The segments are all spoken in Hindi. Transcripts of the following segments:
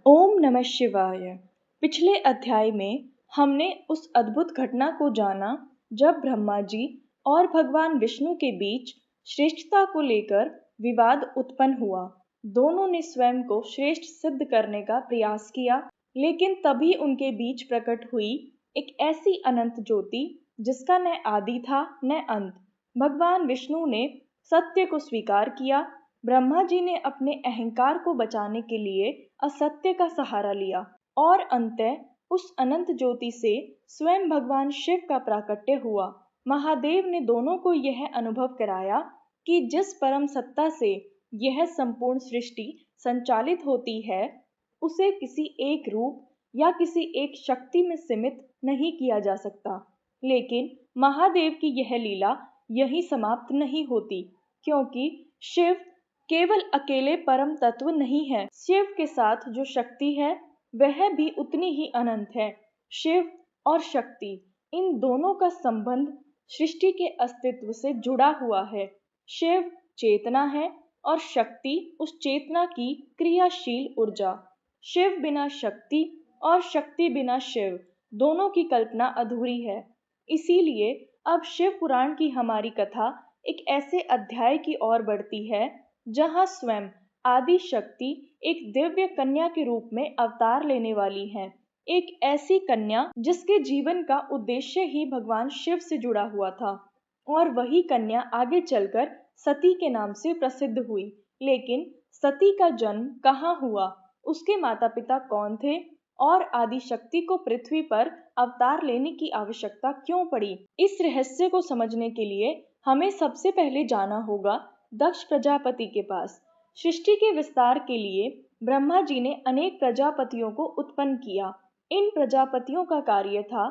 ओम नमः शिवाय। पिछले अध्याय में हमने उस अद्भुत घटना को जाना जब ब्रह्मा जी और भगवान विष्णु के बीच श्रेष्ठता को लेकर विवाद उत्पन्न हुआ। दोनों ने स्वयं को श्रेष्ठ सिद्ध करने का प्रयास किया, लेकिन तभी उनके बीच प्रकट हुई एक ऐसी अनंत ज्योति जिसका न आदि था न अंत। भगवान विष्णु ने सत्य को स्वीकार किया। ब्रह्मा जी ने अपने अहंकार को बचाने के लिए असत्य का सहारा लिया और अंततः उस अनंत ज्योति से स्वयं भगवान शिव का प्राकट्य हुआ। महादेव ने दोनों को यह अनुभव कराया कि जिस परम सत्ता से यह संपूर्ण सृष्टि संचालित होती है, उसे किसी एक रूप या किसी एक शक्ति में सीमित नहीं किया जा सकता। लेकिन महादेव की यह लीला यही समाप्त नहीं होती, क्योंकि शिव केवल अकेले परम तत्व नहीं है। शिव के साथ जो शक्ति है वह भी उतनी ही अनंत है। शिव और शक्ति, इन दोनों का संबंध सृष्टि के अस्तित्व से जुड़ा हुआ है। शिव चेतना है और शक्ति उस चेतना की क्रियाशील ऊर्जा। शिव बिना शक्ति और शक्ति बिना शिव, दोनों की कल्पना अधूरी है। इसीलिए अब शिव पुराण की हमारी कथा एक ऐसे अध्याय की ओर बढ़ती है जहां स्वयं आदि शक्ति एक दिव्य कन्या के रूप में अवतार लेने वाली है। एक ऐसी कन्या जिसके जीवन का उद्देश्य ही भगवान शिव से जुड़ा हुआ था, और वही कन्या आगे चलकर सती के नाम से प्रसिद्ध हुई। लेकिन सती का जन्म कहाँ हुआ, उसके माता पिता कौन थे, और आदि शक्ति को पृथ्वी पर अवतार लेने की आवश्यकता क्यों पड़ी, इस रहस्य को समझने के लिए हमें सबसे पहले जाना होगा दक्ष प्रजापति के पास। सृष्टि के विस्तार के लिए ब्रह्मा जी ने अनेक प्रजापतियों को उत्पन्न किया। इन प्रजापतियों का कार्य था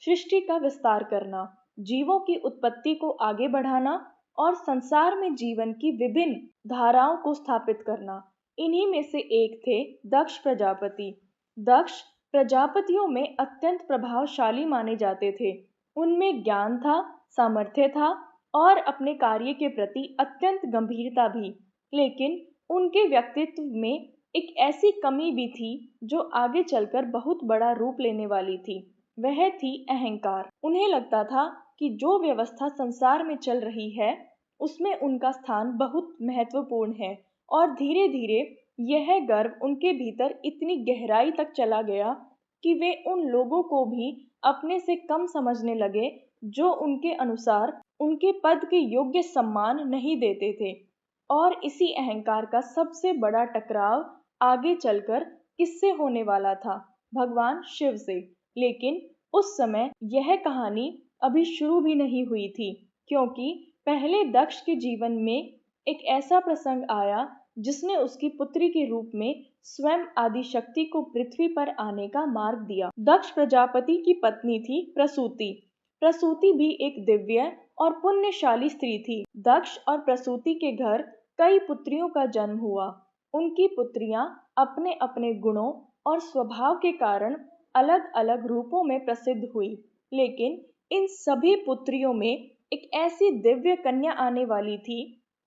सृष्टि का विस्तार करना, जीवों की उत्पत्ति को आगे बढ़ाना और संसार में जीवन की विभिन्न धाराओं को स्थापित करना। इन्हीं में से एक थे दक्ष प्रजापति। दक्ष प्रजापतियों में अत्यंत प्रभावशाली माने जाते थे। उनमें ज्ञान था, सामर्थ्य था और अपने कार्य के प्रति अत्यंत गंभीरता भी। लेकिन उनके व्यक्तित्व में एक ऐसी कमी भी थी जो आगे चलकर बहुत बड़ा रूप लेने वाली थी। वह थी अहंकार। उन्हें लगता था कि जो व्यवस्था संसार में चल रही है उसमें उनका स्थान बहुत महत्वपूर्ण है, और धीरे धीरे यह गर्व उनके भीतर इतनी गहराई तक चला गया कि वे उन लोगों को भी अपने से कम समझने लगे जो उनके अनुसार उनके पद के योग्य सम्मान नहीं देते थे। और इसी अहंकार का सबसे बड़ा टकराव आगे चलकर किससे होने वाला था? भगवान शिव से। लेकिन उस समय यह कहानी अभी शुरू भी नहीं हुई थी, क्योंकि पहले दक्ष के जीवन में एक ऐसा प्रसंग आया जिसने उसकी पुत्री के रूप में स्वयं आदि शक्ति को पृथ्वी पर आने का मार्ग दिया। दक्ष प्रजापति की पत्नी थी प्रसूति। प्रसूति भी एक दिव्य और पुण्यशाली स्त्री थी। दक्ष और प्रसूति के घर कई पुत्रियों का जन्म हुआ। उनकी पुत्रियां अपने अपने गुणों और स्वभाव के कारण अलग अलग रूपों में प्रसिद्ध हुई। लेकिन इन सभी पुत्रियों में एक ऐसी दिव्य कन्या आने वाली थी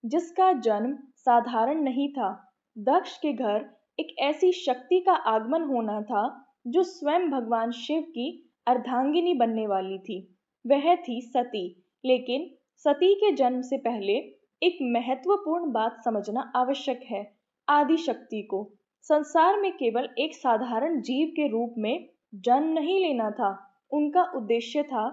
जिसका जन्म साधारण नहीं था। दक्ष के घर एक ऐसी शक्ति का आगमन होना था जो स्वयं भगवान शिव की अर्धांगिनी बनने वाली थी। वह थी सती। लेकिन सती के जन्म से पहले एक महत्वपूर्ण बात समझना आवश्यक है। आदि शक्ति को संसार में केवल एक साधारण जीव के रूप में जन्म नहीं लेना था। उनका उद्देश्य था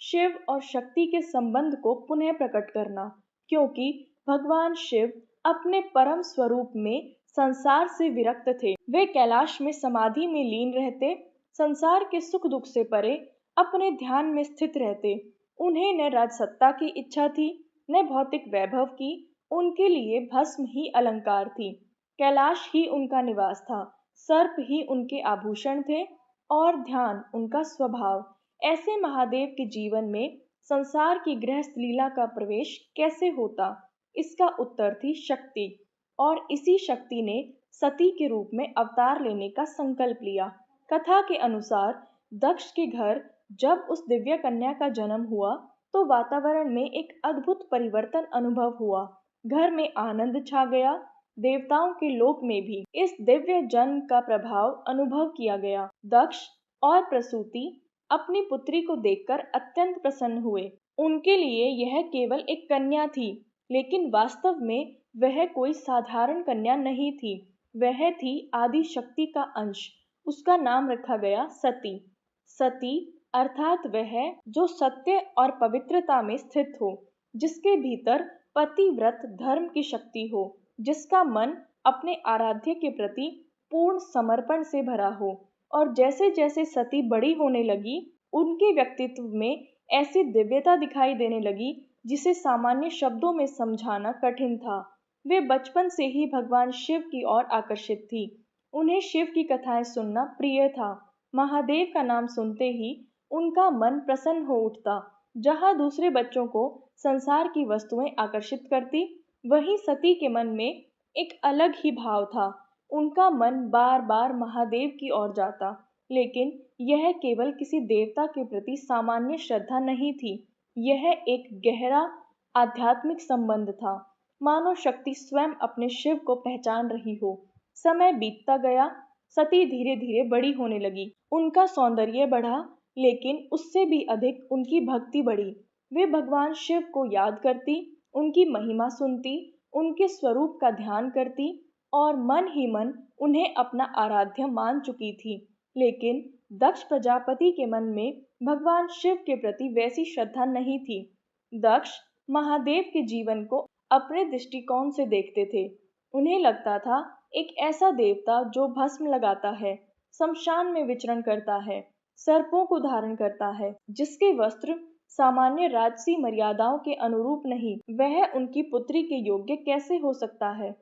शिव और शक्ति के संबंध को पुनः प्रकट करना, क्योंकि भगवान शिव अपने परम स्वरूप में संसार से विरक्त थे। वे कैलाश में समाधि में लीन रहते, संसार के सुख दुख से परे अपने ध्यान में स्थित रहते। उन्हें न राजसत्ता की इच्छा थी न भौतिक वैभव की। उनके लिए भस्म ही अलंकार थी, कैलाश ही उनका निवास था, सर्प ही उनके आभूषण थे और ध्यान उनका स्वभाव। ऐसे महादेव के जीवन में संसार की गृहस्थ लीला का प्रवेश कैसे होता? इसका उत्तर थी शक्ति, और इसी शक्ति ने सती के रूप में अवतार लेने का संकल्प लिया। कथा के अनुसार दक्ष के घर जब उस दिव्य कन्या का जन्म हुआ तो वातावरण में एक अद्भुत परिवर्तन अनुभव हुआ। घर में आनंद छा गया। देवताओं के लोक में भी इस दिव्य जन्म का प्रभाव अनुभव किया गया। दक्ष और प्रसूति अपनी पुत्री को देखकर अत्यंत प्रसन्न हुए। उनके लिए यह केवल एक कन्या थी, लेकिन वास्तव में वह कोई साधारण कन्या नहीं थी। वह थी आदि शक्ति का अंश। उसका नाम रखा गया सती। सती अर्थात वह जो सत्य और पवित्रता में स्थित हो, जिसके भीतर पतिव्रत धर्म की शक्ति हो, जिसका मन अपने आराध्य के प्रति पूर्ण समर्पण से भरा हो। और जैसे जैसे सती बड़ी होने लगी, उनके व्यक्तित्व में ऐसी दिव्यता दिखाई देने लगी जिसे सामान्य शब्दों में समझाना कठिन था। वे बचपन से ही भगवान शिव की ओर आकर्षित थी। उन्हें शिव की कथाएं सुनना प्रिय था। महादेव का नाम सुनते ही उनका मन प्रसन्न हो उठता। जहाँ दूसरे बच्चों को संसार की वस्तुएं आकर्षित करती, वहीं सती के मन में एक अलग ही भाव था। उनका मन बार बार महादेव की ओर जाता, लेकिन यह केवल किसी देवता के प्रति सामान्य श्रद्धा नहीं थी। यह एक गहरा आध्यात्मिक संबंध था, मानो शक्ति स्वयं अपने शिव को पहचान रही हो। समय बीतता गया, सती धीरे धीरे बड़ी होने लगी। उनका सौंदर्य बढ़ा, लेकिन उससे भी अधिक उनकी भक्ति बढ़ी। वे भगवान शिव को याद करती, उनकी महिमा सुनती, उनके स्वरूप का ध्यान करती और मन ही मन उन्हें अपना आराध्य मान चुकी थी। लेकिन दक्ष प्रजापति के मन में भगवान शिव के प्रति वैसी श्रद्धा नहीं थी। दक्ष महादेव के जीवन को अपने दृष्टिकोण से देखते थे। उन्हें लगता था एक ऐसा देवता जो भस्म लगाता है, शमशान में विचरण करता है, सर्पों को धारण करता है, जिसके वस्त्र सामान्य राजसी मर्यादाओं के अनुरूप नहीं, वह उनकी पुत्री के योग्य कैसे हो सकता है।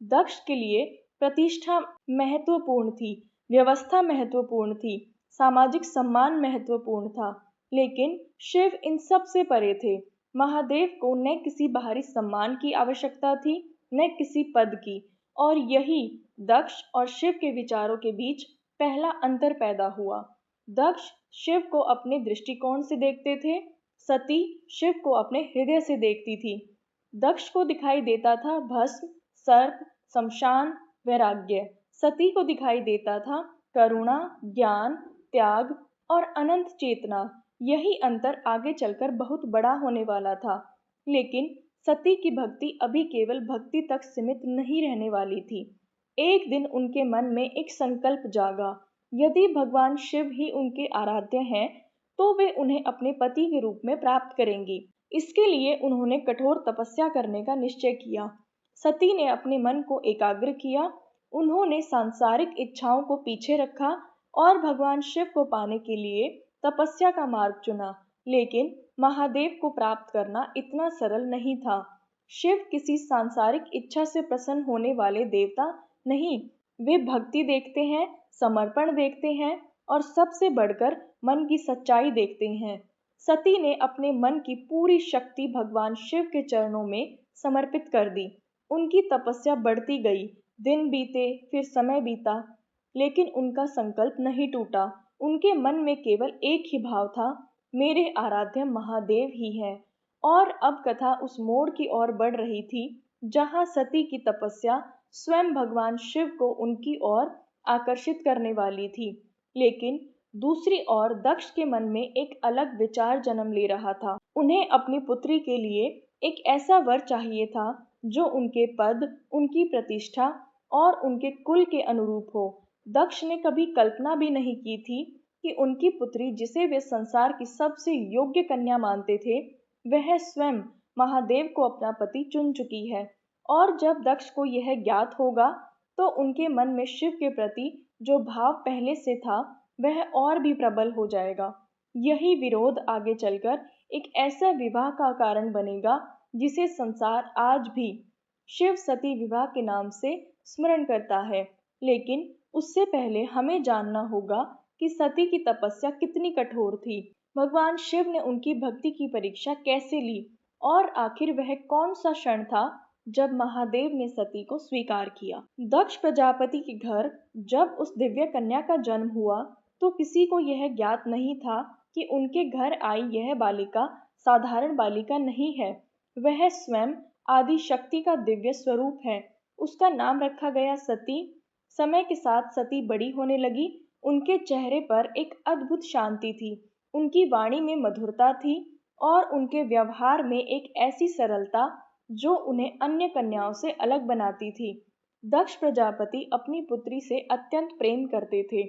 दक्ष के लिए प्रतिष्ठा महत्वपूर्ण थी, व्यवस्था महत्वपूर्ण थी, सामाजिक सम्मान महत्वपूर्ण था, लेकिन शिव इन सब से परे थे। महादेव को न किसी बाहरी सम्मान की आवश्यकता थी, न किसी पद की, और यही दक्ष और शिव के विचारों के बीच पहला अंतर पैदा हुआ। दक्ष शिव को अपने दृष्टिकोण से देखते थे, सती शिव को अपने हृदय से देखती थी। दक्ष को दिखाई देता था भस्म, सर्प, शमशान, वैराग्य। सती को दिखाई देता था करुणा, ज्ञान, त्याग और अनंत चेतना। यही अंतर आगे चलकर बहुत बड़ा होने वाला था। लेकिन सती की भक्ति अभी केवल भक्ति तक सीमित नहीं रहने वाली थी। एक दिन उनके मन में एक संकल्प जागा। यदि भगवान शिव ही उनके आराध्य हैं, तो वे उन्हें अपने पति के रूप में प्राप्त करेंगी। इसके लिए उन्होंने कठोर तपस्या करने का निश्चय किया। सती ने अपने मन को एकाग्र किया। उन्होंने सांसारिक इच्छाओं को पीछे रखा और भगवान शिव को पाने के लिए तपस्या का मार्ग चुना। लेकिन महादेव को प्राप्त करना इतना सरल नहीं था। शिव किसी सांसारिक इच्छा से प्रसन्न होने वाले देवता नहीं। वे भक्ति देखते हैं, समर्पण देखते हैं और सबसे बढ़कर मन की सच्चाई देखते हैं। सती ने अपने मन की पूरी शक्ति भगवान शिव के चरणों में समर्पित कर दी। उनकी तपस्या बढ़ती गई। दिन बीते, फिर समय बीता, लेकिन उनका संकल्प नहीं टूटा। उनके मन में केवल एक ही भाव था, मेरे आराध्य महादेव ही हैं। और अब कथा उस मोड़ की ओर बढ़ रही थी जहां सती की तपस्या स्वयं भगवान शिव को उनकी ओर आकर्षित करने वाली थी। लेकिन दूसरी ओर दक्ष के मन में एक अलग विचार जन्म ले रहा था। उन्हें अपनी पुत्री के लिए एक ऐसा वर चाहिए था जो उनके पद, उनकी प्रतिष्ठा और उनके कुल के अनुरूप हो। दक्ष ने कभी कल्पना भी नहीं की थी कि उनकी पुत्री, जिसे वे संसार की सबसे योग्य कन्या मानते थे, वह स्वयं महादेव को अपना पति चुन चुकी है। और जब दक्ष को यह ज्ञात होगा, तो उनके मन में शिव के प्रति जो भाव पहले से था, वह और भी प्रबल हो जाएगा। यही विरोध आगे चलकर एक ऐसा विवाह का कारण बनेगा जिसे संसार आज भी शिव सती विवाह के नाम से स्मरण करता है। लेकिन उससे पहले हमें जानना होगा कि सती की तपस्या कितनी कठोर थी। भगवान शिव ने उनकी भक्ति की परीक्षा कैसे ली, और आखिर वह कौन सा क्षण था जब महादेव ने सती को स्वीकार किया। दक्ष प्रजापति के घर जब उस दिव्य कन्या का जन्म हुआ, तो किसी को यह ज्ञात नहीं था कि उनके घर आई यह बालिका साधारण बालिका नहीं है। वह स्वयं आदि शक्ति का दिव्य स्वरूप है। उसका नाम रखा गया सती। समय के साथ सती बड़ी होने लगी। उनके चेहरे पर एक अद्भुत शांति थी, उनकी वाणी में मधुरता थी और उनके व्यवहार में एक ऐसी सरलता जो उन्हें अन्य कन्याओं से अलग बनाती थी। दक्ष प्रजापति अपनी पुत्री से अत्यंत प्रेम करते थे।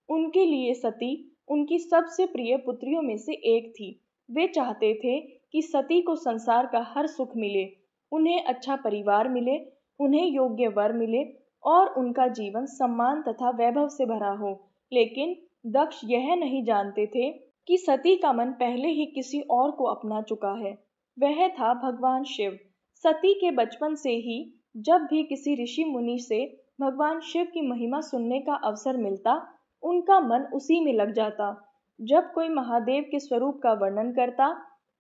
उनके लिए सती उनकी सबसे प्रिय पुत्रियों में से एक थी। वे चाहते थे कि सती को संसार का हर सुख मिले, उन्हें अच्छा परिवार मिले, उन्हें योग्य वर मिले और उनका जीवन सम्मान तथा वैभव से भरा हो। लेकिन दक्ष यह नहीं जानते थे कि सती का मन पहले ही किसी और को अपना चुका है। वह था भगवान शिव। सती के बचपन से ही जब भी किसी ऋषि मुनि से भगवान शिव की महिमा सुनने का अवसर मिलता, उनका मन उसी में लग जाता। जब कोई महादेव के स्वरूप का वर्णन करता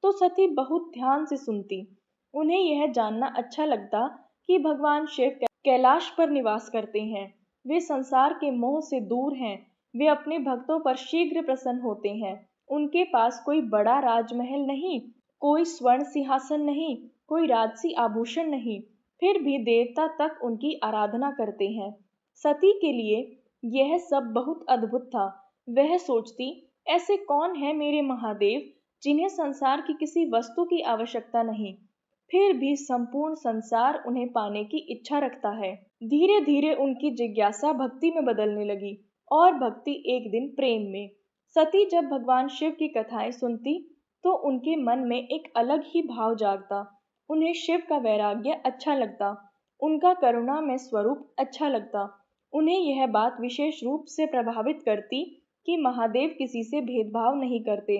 तो सती बहुत ध्यान से सुनती। उन्हें यह जानना अच्छा लगता कि भगवान शिव कैलाश पर निवास करते हैं। वे संसार के मोह से दूर हैं। वे अपने भक्तों पर शीघ्र प्रसन्न होते हैं। उनके पास कोई बड़ा राजमहल नहीं, कोई स्वर्ण सिंहासन नहीं, कोई राजसी आभूषण नहीं, फिर भी देवता तक उनकी आराधना करते हैं। सती के लिए यह सब बहुत अद्भुत था। वह सोचती, ऐसे कौन है मेरे महादेव जिन्हें संसार की किसी वस्तु की आवश्यकता नहीं, फिर भी संपूर्ण संसार उन्हें पाने की इच्छा रखता है। धीरे धीरे उनकी जिज्ञासा भक्ति में बदलने लगी और भक्ति एक दिन प्रेम में। सती जब भगवान शिव की कथाएं सुनती तो उनके मन में एक अलग ही भाव जागता। उन्हें शिव का वैराग्य अच्छा लगता, उनका करुणामय स्वरूप अच्छा लगता। उन्हें यह बात विशेष रूप से प्रभावित करती कि महादेव किसी से भेदभाव नहीं करते।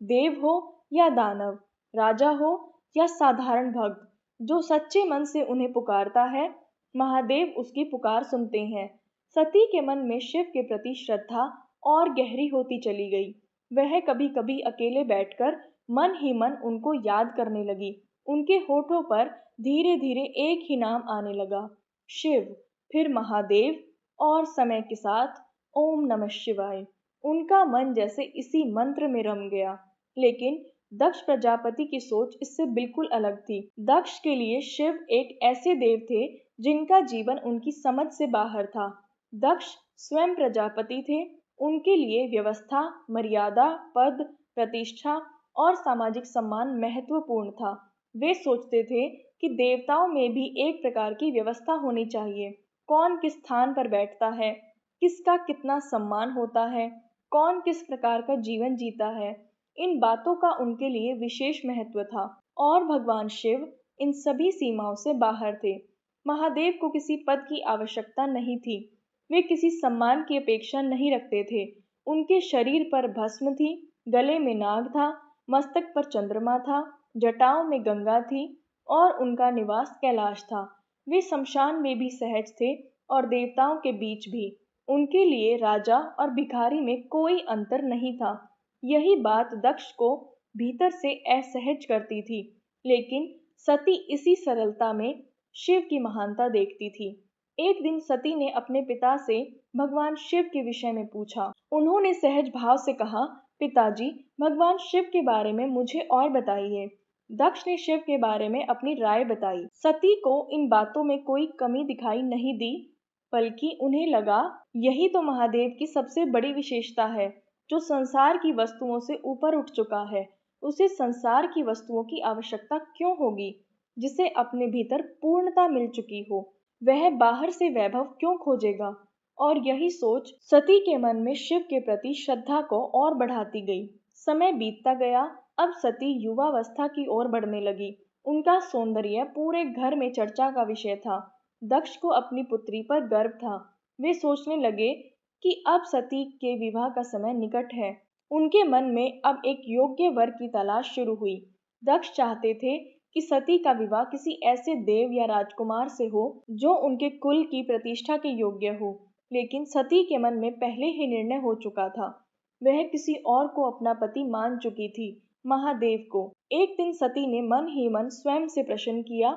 देव हो या दानव, राजा हो या साधारण भक्त, जो सच्चे मन से उन्हें पुकारता है, महादेव उसकी पुकार सुनते हैं। सती के मन में शिव के प्रति श्रद्धा और गहरी होती चली गई। वह कभी कभी अकेले बैठकर मन ही मन उनको याद करने लगी। उनके होठों पर धीरे धीरे एक ही नाम आने लगा, शिव, फिर महादेव और समय के साथ ओम नमः शिवाय। उनका मन जैसे इसी मंत्र में रम गया। लेकिन दक्ष प्रजापति की सोच इससे बिल्कुल अलग थी। दक्ष के लिए शिव एक ऐसे देव थे जिनका जीवन उनकी समझ से बाहर था। दक्ष स्वयं प्रजापति थे। उनके लिए व्यवस्था, मर्यादा, पद, प्रतिष्ठा और सामाजिक सम्मान महत्वपूर्ण था। वे सोचते थे कि देवताओं में भी एक प्रकार की व्यवस्था होनी चाहिए। कौन किस स्थान पर बैठता है, किसका कितना सम्मान होता है, कौन किस प्रकार का जीवन जीता है, इन बातों का उनके लिए विशेष महत्व था। और भगवान शिव इन सभी सीमाओं से बाहर थे। महादेव को किसी पद की आवश्यकता नहीं थी। वे किसी सम्मान की अपेक्षा नहीं रखते थे। उनके शरीर पर भस्म थी, गले में नाग था, मस्तक पर चंद्रमा था, जटाओं में गंगा थी और उनका निवास कैलाश था। वे शमशान में भी सहज थे और देवताओं के बीच भी। उनके लिए राजा और भिखारी में कोई अंतर नहीं था। यही बात दक्ष को भीतर से असहज करती थी। लेकिन सती इसी सरलता में शिव की महानता देखती थी। एक दिन सती ने अपने पिता से भगवान शिव के विषय में पूछा। उन्होंने सहज भाव से कहा, पिताजी, भगवान शिव के बारे में मुझे और बताइए। दक्ष ने शिव के बारे में अपनी राय बताई। सती को इन बातों में कोई कमी दिखाई नहीं दी, बल्कि उन्हें लगा यही तो महादेव की सबसे बड़ी विशेषता है। जो संसार की वस्तुओं से ऊपर उठ चुका है, उसे संसार की वस्तुओं की आवश्यकता क्यों होगी? जिसे अपने भीतर पूर्णता मिल चुकी हो, वह बाहर से वैभव क्यों खोजेगा? और यही सोच सती के मन में शिव के प्रति श्रद्धा को और बढ़ाती गई। समय बीतता गया। अब सती युवावस्था की ओर बढ़ने लगी। उनका सौंदर्य पूरे घर में चर्चा का विषय था। दक्ष को अपनी पुत्री पर गर्व था। वे सोचने लगे कि अब सती के विवाह का समय निकट है। उनके मन में अब एक योग्य वर की तलाश शुरू हुई। दक्ष चाहते थे कि सती का विवाह किसी ऐसे देव या राजकुमार से हो जो उनके कुल की प्रतिष्ठा के योग्य हो। लेकिन सती के मन में पहले ही निर्णय हो चुका था। वह किसी और को अपना पति मान चुकी थी, महादेव को। एक दिन सती ने मन ही मन स्वयं से प्रश्न किया,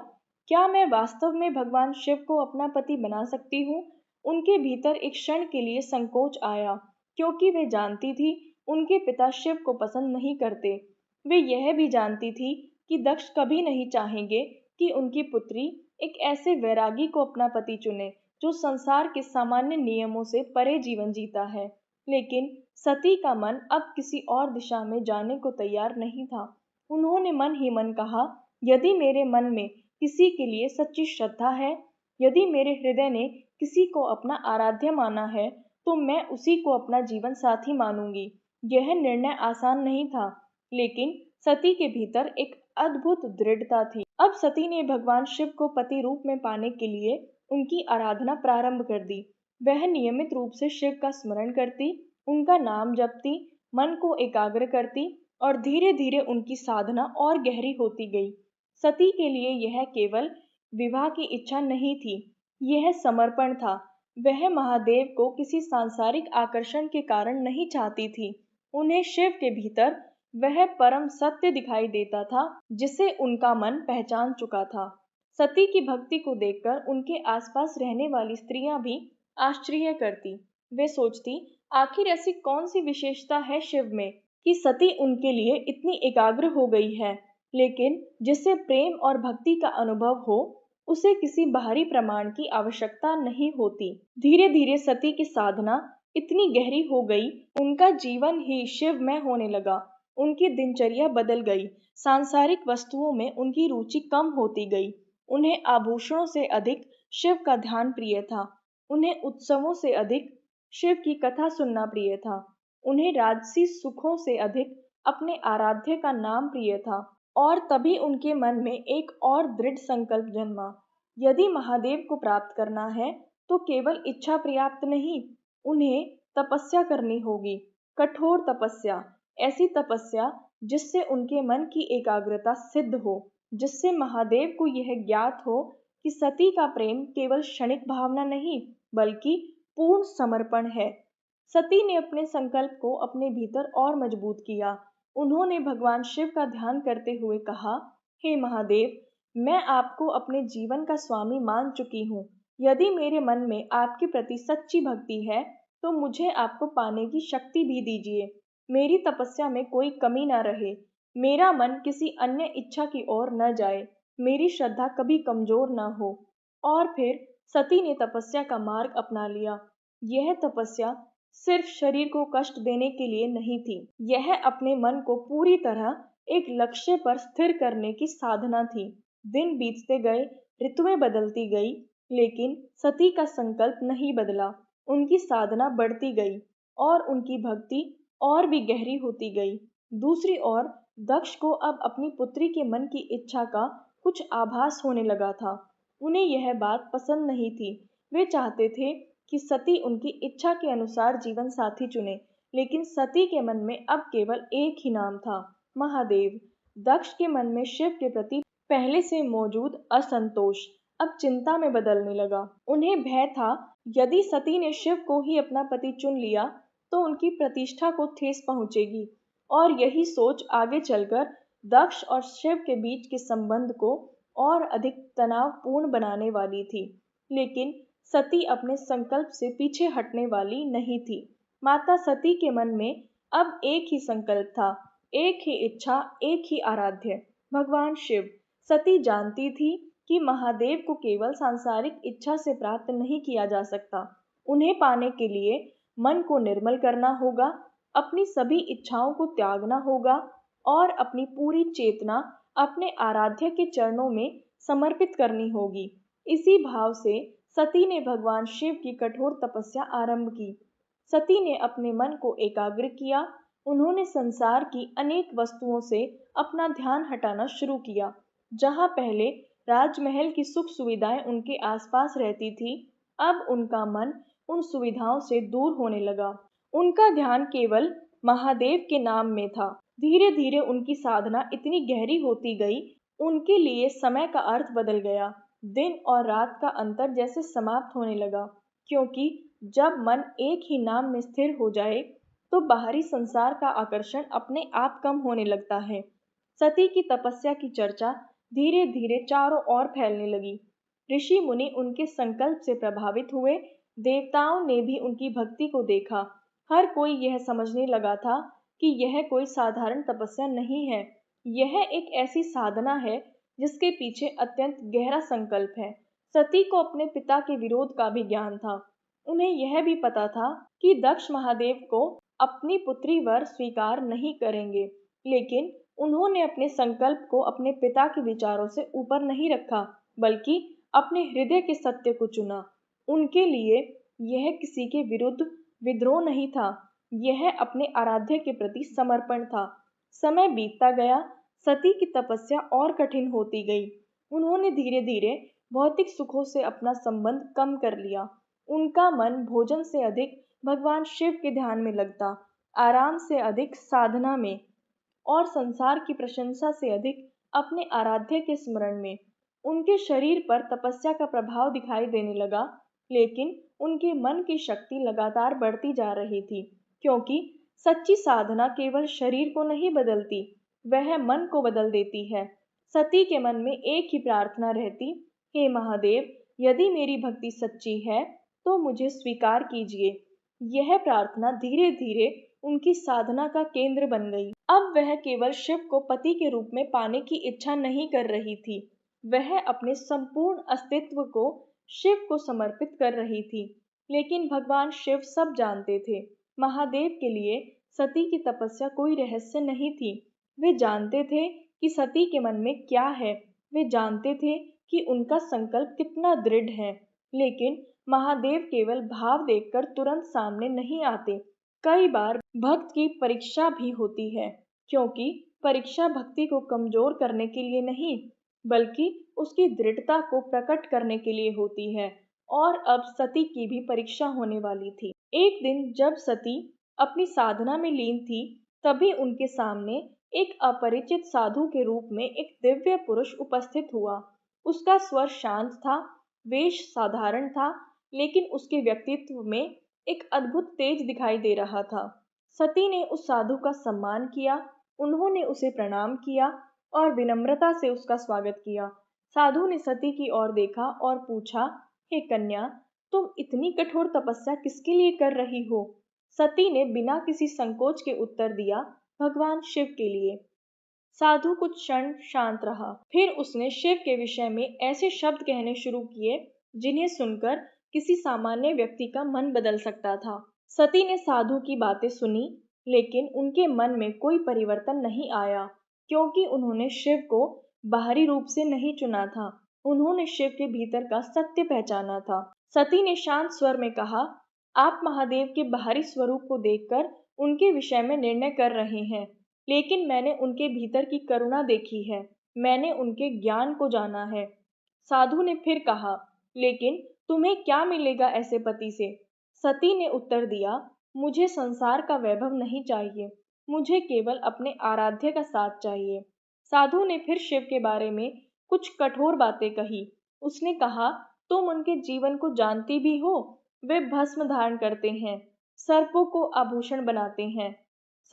क्या मैं वास्तव में भगवान शिव को अपना पति बना सकती हूँ? उनके भीतर एक क्षण के लिए संकोच आया, क्योंकि वे जानती थी उनके पिता शिव को पसंद नहीं करते। वे यह भी जानती थी कि दक्ष कभी नहीं चाहेंगे कि उनकी पुत्री एक ऐसे वैरागी को अपना पति चुने जो संसार के सामान्य नियमों से परे जीवन जीता है। लेकिन सती का मन अब किसी और दिशा में जाने को तैयार नहीं था। उन्होंने मन ही मन कहा, यदि मेरे मन में किसी के लिए सच्ची श्रद्धा है, यदि मेरे हृदय ने किसी को अपना आराध्य माना है, तो मैं उसी को अपना जीवन साथी मानूंगी। यह निर्णय आसान नहीं था, लेकिन सती के भीतर एक अद्भुत दृढ़ता थी। अब सती ने भगवान शिव को पति रूप में पाने के लिए उनकी आराधना प्रारंभ कर दी। वह नियमित रूप से शिव का स्मरण करती, उनका नाम जपती, मन को एकाग्र करती और धीरे धीरे उनकी साधना और गहरी होती गई। सती के लिए यह केवल विवाह की इच्छा नहीं थी, यह समर्पण था। वह महादेव को किसी सांसारिक आकर्षण के कारण नहीं चाहती थी। उन्हें शिव के भीतर वह परम सत्य दिखाई देता था जिसे उनका मन पहचान चुका था। सती की भक्ति को देखकर उनके आसपास रहने वाली स्त्रियां भी आश्चर्य करती। वे सोचती, आखिर ऐसी कौन सी विशेषता है शिव में कि सती उनके लिए इतनी एकाग्र हो गई है। लेकिन जिसे प्रेम और भक्ति का अनुभव हो, उसे किसी बाहरी प्रमाण की आवश्यकता नहीं होती। धीरे धीरे सती की साधना इतनी गहरी हो गई, उनका जीवन ही शिवमय होने लगा। उनकी दिनचर्या बदल गई, सांसारिक वस्तुओं में उनकी रुचि कम होती गई। उन्हें आभूषणों से अधिक शिव का ध्यान प्रिय था। उन्हें उत्सवों से अधिक शिव की कथा सुनना प्रिय था। उन्हें राजसी सुखों से अधिक अपने आराध्य का नाम प्रिय था। और तभी उनके मन में एक और दृढ़ संकल्प जन्मा। यदि महादेव को प्राप्त करना है तो केवल इच्छा पर्याप्त नहीं, उन्हें तपस्या करनी होगी। कठोर तपस्या, ऐसी तपस्या जिससे उनके मन की एकाग्रता सिद्ध हो, जिससे महादेव को यह ज्ञात हो कि सती का प्रेम केवल क्षणिक भावना नहीं बल्कि पूर्ण समर्पण है। सती ने अपने संकल्प को अपने भीतर और मजबूत किया। उन्होंने भगवान शिव का ध्यान करते हुए कहा, हे महादेव, मैं आपको अपने जीवन का स्वामी मान चुकी हूँ। यदि मेरे मन में आपके प्रति सच्ची भक्ति है तो मुझे आपको पाने की शक्ति भी दीजिए। मेरी तपस्या में कोई कमी न रहे, मेरा मन किसी अन्य इच्छा की ओर न जाए, मेरी श्रद्धा कभी कमजोर न हो। और फिर सती ने तपस्या का मार्ग अपना लिया। यह तपस्या सिर्फ शरीर को कष्ट देने के लिए नहीं थी, यह अपने मन को पूरी तरह एक लक्ष्य पर स्थिर करने की साधना थी। दिन बीतते गए, ऋतुएं बदलती गई, लेकिन सती का संकल्प नहीं बदला। उनकी साधना बढ़ती गई और उनकी भक्ति और भी गहरी होती गई। दूसरी ओर दक्ष को अब अपनी पुत्री के मन की इच्छा का कुछ आभास होने लगा था। उन्हें यह बात पसंद नहीं थी। वे चाहते थे कि सती उनकी इच्छा के अनुसार जीवन साथी चुने, लेकिन सती के मन में अब केवल एक ही नाम था, महादेव। दक्ष के मन में शिव के प्रति पहले से मौजूद असंतोष अब चिंता में बदलने लगा। उन्हें भय था, यदि सती ने शिव को ही अपना पति चुन लिया तो उनकी प्रतिष्ठा को ठेस पहुंचेगी। और यही सोच आगे चलकर दक्ष और शिव के बीच के संबंध को और अधिक तनावपूर्ण बनाने वाली थी। लेकिन सती अपने संकल्प से पीछे हटने वाली नहीं थी। माता सती के मन में अब एक ही संकल्प था, एक ही इच्छा, एक ही आराध्य, भगवान शिव। सती जानती थी कि महादेव को केवल सांसारिक इच्छा से प्राप्त नहीं किया जा सकता। उन्हें पाने के लिए मन को निर्मल करना होगा, अपनी सभी इच्छाओं को त्यागना होगा और अपनी पूरी चेतना अपने आराध्य के चरणों में समर्पित करनी होगी। इसी भाव से सती ने भगवान शिव की कठोर तपस्या आरंभ की। सती ने अपने मन को एकाग्र किया। उन्होंने संसार की अनेक वस्तुओं से अपना ध्यान हटाना शुरू किया। जहाँ पहले राजमहल की सुख सुविधाएं उनके आसपास रहती थी, अब उनका मन उन सुविधाओं से दूर होने लगा। उनका ध्यान केवल महादेव के नाम में था। धीरे धीरे उनकी साधना इतनी गहरी होती गई, उनके लिए समय का अर्थ बदल गया। दिन और रात का अंतर जैसे समाप्त होने लगा, क्योंकि जब मन एक ही नाम में स्थिर हो जाए तो बाहरी संसार का आकर्षण अपने आप कम होने लगता है। सती की तपस्या की चर्चा धीरे धीरे चारों ओर फैलने लगी। ऋषि मुनि उनके संकल्प से प्रभावित हुए। देवताओं ने भी उनकी भक्ति को देखा। हर कोई यह समझने लगा था कि यह कोई साधारण तपस्या नहीं है, यह एक ऐसी साधना है जिसके पीछे अत्यंत गहरा संकल्प है। सती को अपने पिता के विरोध का भी ज्ञान था। उन्हें यह भी पता था कि दक्ष महादेव को अपनी पुत्री वर स्वीकार नहीं करेंगे, लेकिन उन्होंने अपने संकल्प को अपने पिता के विचारों से ऊपर नहीं रखा, बल्कि अपने हृदय के सत्य को चुना। उनके लिए यह किसी के विरुद्ध विद्रोह नहीं था, यह अपने आराध्य के प्रति समर्पण था। समय बीतता गया, सती की तपस्या और कठिन होती गई। उन्होंने धीरे धीरे भौतिक सुखों से अपना संबंध कम कर लिया। उनका मन भोजन से अधिक भगवान शिव के ध्यान में लगता, आराम से अधिक साधना में, और संसार की प्रशंसा से अधिक अपने आराध्य के स्मरण में। उनके शरीर पर तपस्या का प्रभाव दिखाई देने लगा, लेकिन उनके मन की शक्ति लगातार बढ़ती जा रही थी, क्योंकि सच्ची साधना केवल शरीर को नहीं बदलती, वह मन को बदल देती है। सती के मन में एक ही प्रार्थना रहती, हे महादेव, यदि मेरी भक्ति सच्ची है तो मुझे स्वीकार कीजिए। यह प्रार्थना धीरे धीरे उनकी साधना का केंद्र बन गई। अब वह केवल शिव को पति के रूप में पाने की इच्छा नहीं कर रही थी, वह अपने संपूर्ण अस्तित्व को शिव को समर्पित कर रही थी। लेकिन भगवान शिव सब जानते थे। महादेव के लिए सती की तपस्या कोई रहस्य नहीं थी। वे जानते थे कि सती के मन में क्या है, वे जानते थे कि उनका संकल्प कितना दृढ़ है। लेकिन महादेव केवल भाव देखकर तुरंत सामने नहीं आते। कई बार भक्त की परीक्षा भी होती है, क्योंकि परीक्षा भक्ति को कमजोर करने के लिए नहीं, बल्कि उसकी दृढ़ता को प्रकट करने के लिए होती है। और अब सती की भी परीक्षा होने वाली थी। एक दिन जब सती अपनी साधना में लीन थी, तभी उनके सामने एक अपरिचित साधु के रूप में एक दिव्य पुरुष उपस्थित हुआ। उसका स्वर शांत था, वेश साधारण था, लेकिन उसके व्यक्तित्व में एक अद्भुत तेज दिखाई दे रहा था। सती ने उस साधु का सम्मान किया, उन्होंने उसे प्रणाम किया और विनम्रता से उसका स्वागत किया। साधु ने सती की ओर देखा और पूछा, हे कन्या, तुम इतनी कठोर तपस्या किसके लिए कर रही हो? सती ने बिना किसी संकोच के उत्तर दिया, भगवान शिव के लिए। साधु कुछ क्षण शांत रहा, फिर उसने शिव के विषय में ऐसे शब्द कहने शुरू किए जिन्हें सुनकर किसी सामान्य व्यक्ति का मन बदल सकता था। सती ने साधु की बातें सुनी, लेकिन उनके मन में कोई परिवर्तन नहीं आया, क्योंकि उन्होंने शिव को बाहरी रूप से नहीं चुना था, उन्होंने शिव के भीतर का सत्य पहचाना था। सती ने शांत स्वर में कहा, आप महादेव के बाहरी स्वरूप को देखकर उनके विषय में निर्णय कर रहे हैं, लेकिन मैंने उनके भीतर की करुणा देखी है, मैंने उनके ज्ञान को जाना है। साधु ने फिर कहा, लेकिन तुम्हें क्या मिलेगा ऐसे पति से? सती ने उत्तर दिया, मुझे संसार का वैभव नहीं चाहिए, मुझे केवल अपने आराध्य का साथ चाहिए। साधु ने फिर शिव के बारे में कुछ कठोर बातें कही। उसने कहा, तुम उनके जीवन को जानती भी हो, वे भस्म धारण करते हैं, सर्पों को आभूषण बनाते हैं।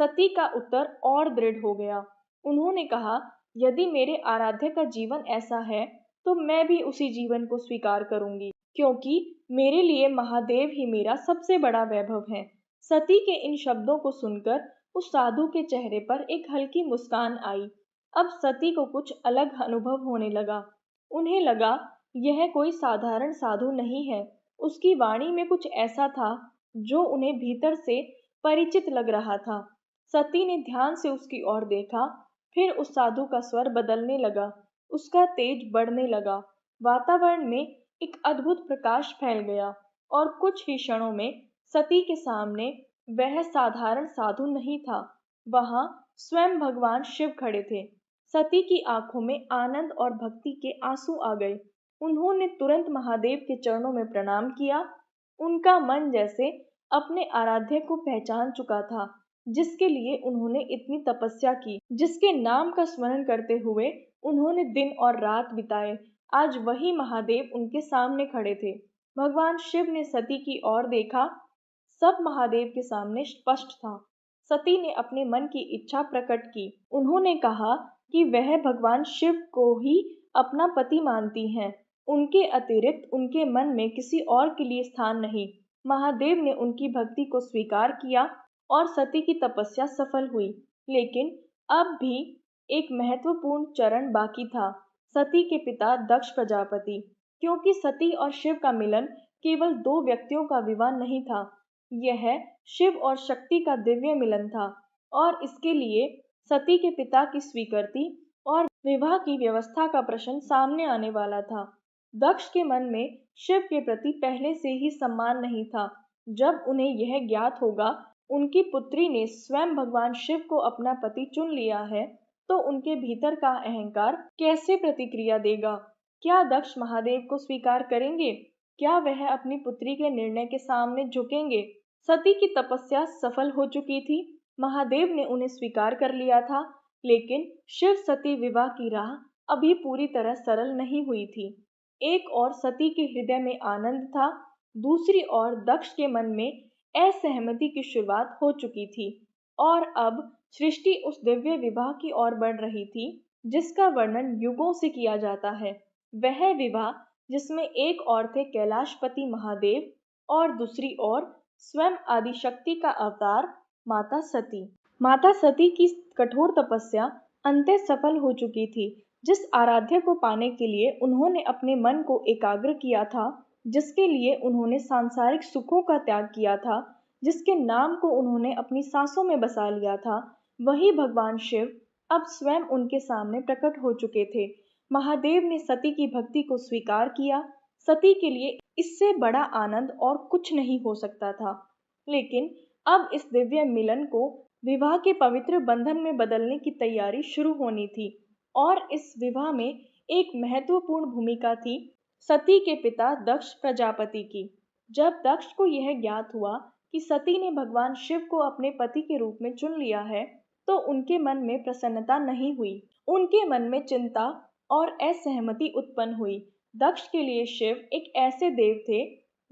सती का उत्तर और दृढ़ हो गया। उन्होंने कहा, यदि मेरे आराध्य का जीवन ऐसा है तो मैं भी उसी जीवन को स्वीकार करूंगी, क्योंकि मेरे लिए महादेव ही मेरा सबसे बड़ा वैभव है। सती के इन शब्दों को सुनकर उस साधु के चेहरे पर एक हल्की मुस्कान आई। अब सती को कुछ अलग अनुभव होने लगा। उन्हें लगा यह कोई साधारण साधु नहीं है। उसकी वाणी में कुछ ऐसा था जो उन्हें भीतर से परिचित लग रहा था। सती ने ध्यान से उसकी ओर देखा, फिर उस साधु का स्वर बदलने लगा, उसका तेज बढ़ने लगा। वातावरण में एक अद्भुत प्रकाश फैल गया और कुछ ही क्षणों में सती के सामने वह साधारण साधु नहीं था, वहां स्वयं भगवान शिव खड़े थे। सती की आंखों में आनंद और भक्ति के आंसू आ गए। उन्होंने तुरंत महादेव के चरणों में प्रणाम किया। उनका मन जैसे अपने आराध्य को पहचान चुका था, जिसके लिए उन्होंने इतनी तपस्या की, जिसके नाम का स्मरण करते हुए उन्होंने दिन और रात बिताए। आज वही महादेव उनके सामने खड़े थे। भगवान शिव ने सती की ओर देखा, सब महादेव के सामने स्पष्ट था। सती ने अपने मन की इच्छा प्रकट की। उन्होंने कहा कि वह भगवान शिव को ही अपना पति मानती हैं। उनके अतिरिक्त उनके मन में किसी और के लिए स्थान नहीं। महादेव ने उनकी भक्ति को स्वीकार किया और सती की तपस्या सफल हुई। लेकिन अब भी एक महत्वपूर्ण चरण बाकी था। सती के पिता दक्ष प्रजापति। क्योंकि सती और शिव का मिलन केवल दो व्यक्तियों का विवाह नहीं था, यह शिव और शक्ति का दिव्य मिलन था और इसके लिए सती के पिता की स्वीकृति और विवाह की व्यवस्था का प्रश्न सामने आने वाला था। दक्ष के मन में शिव के प्रति पहले से ही सम्मान नहीं था। जब उन्हें यह ज्ञात होगा उनकी पुत्री ने स्वयं भगवान शिव को अपना पति चुन लिया है, तो उनके भीतर का अहंकार कैसे प्रतिक्रिया देगा? क्या दक्ष महादेव को स्वीकार करेंगे? क्या वह अपनी पुत्री के निर्णय के सामने झुकेंगे? सती की तपस्या सफल हो चुकी थी, महादेव ने उन्हें स्वीकार कर लिया था, लेकिन शिव सती विवाह की राह अभी पूरी तरह सरल नहीं हुई थी। एक और सती के हृदय में आनंद था, दूसरी ओर दक्ष के मन में असहमति की शुरुआत हो चुकी थी और अब सृष्टि उस दिव्य विवाह की ओर बढ़ रही थी जिसका वर्णन युगों से किया जाता है। वह विवाह जिसमें एक ओर थे कैलाशपति महादेव और दूसरी ओर स्वयं आदिशक्ति का अवतार माता सती। माता सती की कठोर तपस्या अंततः सफल हो चुकी थी। जिस आराध्य को पाने के लिए उन्होंने अपने मन को एकाग्र किया था, जिसके लिए उन्होंने सांसारिक सुखों का त्याग किया था, जिसके नाम को उन्होंने अपनी सांसों में बसा लिया था, वही भगवान शिव अब स्वयं उनके सामने प्रकट हो चुके थे। महादेव ने सती की भक्ति को स्वीकार किया। सती के लिए इससे बड़ा आनंद और कुछ नहीं हो सकता था। लेकिन अब इस दिव्य मिलन को विवाह के पवित्र बंधन में बदलने की तैयारी शुरू होनी थी और इस विवाह में एक महत्वपूर्ण भूमिका थी सती के पिता दक्ष प्रजापति की। जब दक्ष को यह ज्ञात हुआ कि सती ने भगवान शिव को अपने पति के रूप में चुन लिया है, तो उनके मन में प्रसन्नता नहीं हुई। उनके मन में चिंता और असहमति उत्पन्न हुई। दक्ष के लिए शिव एक ऐसे देव थे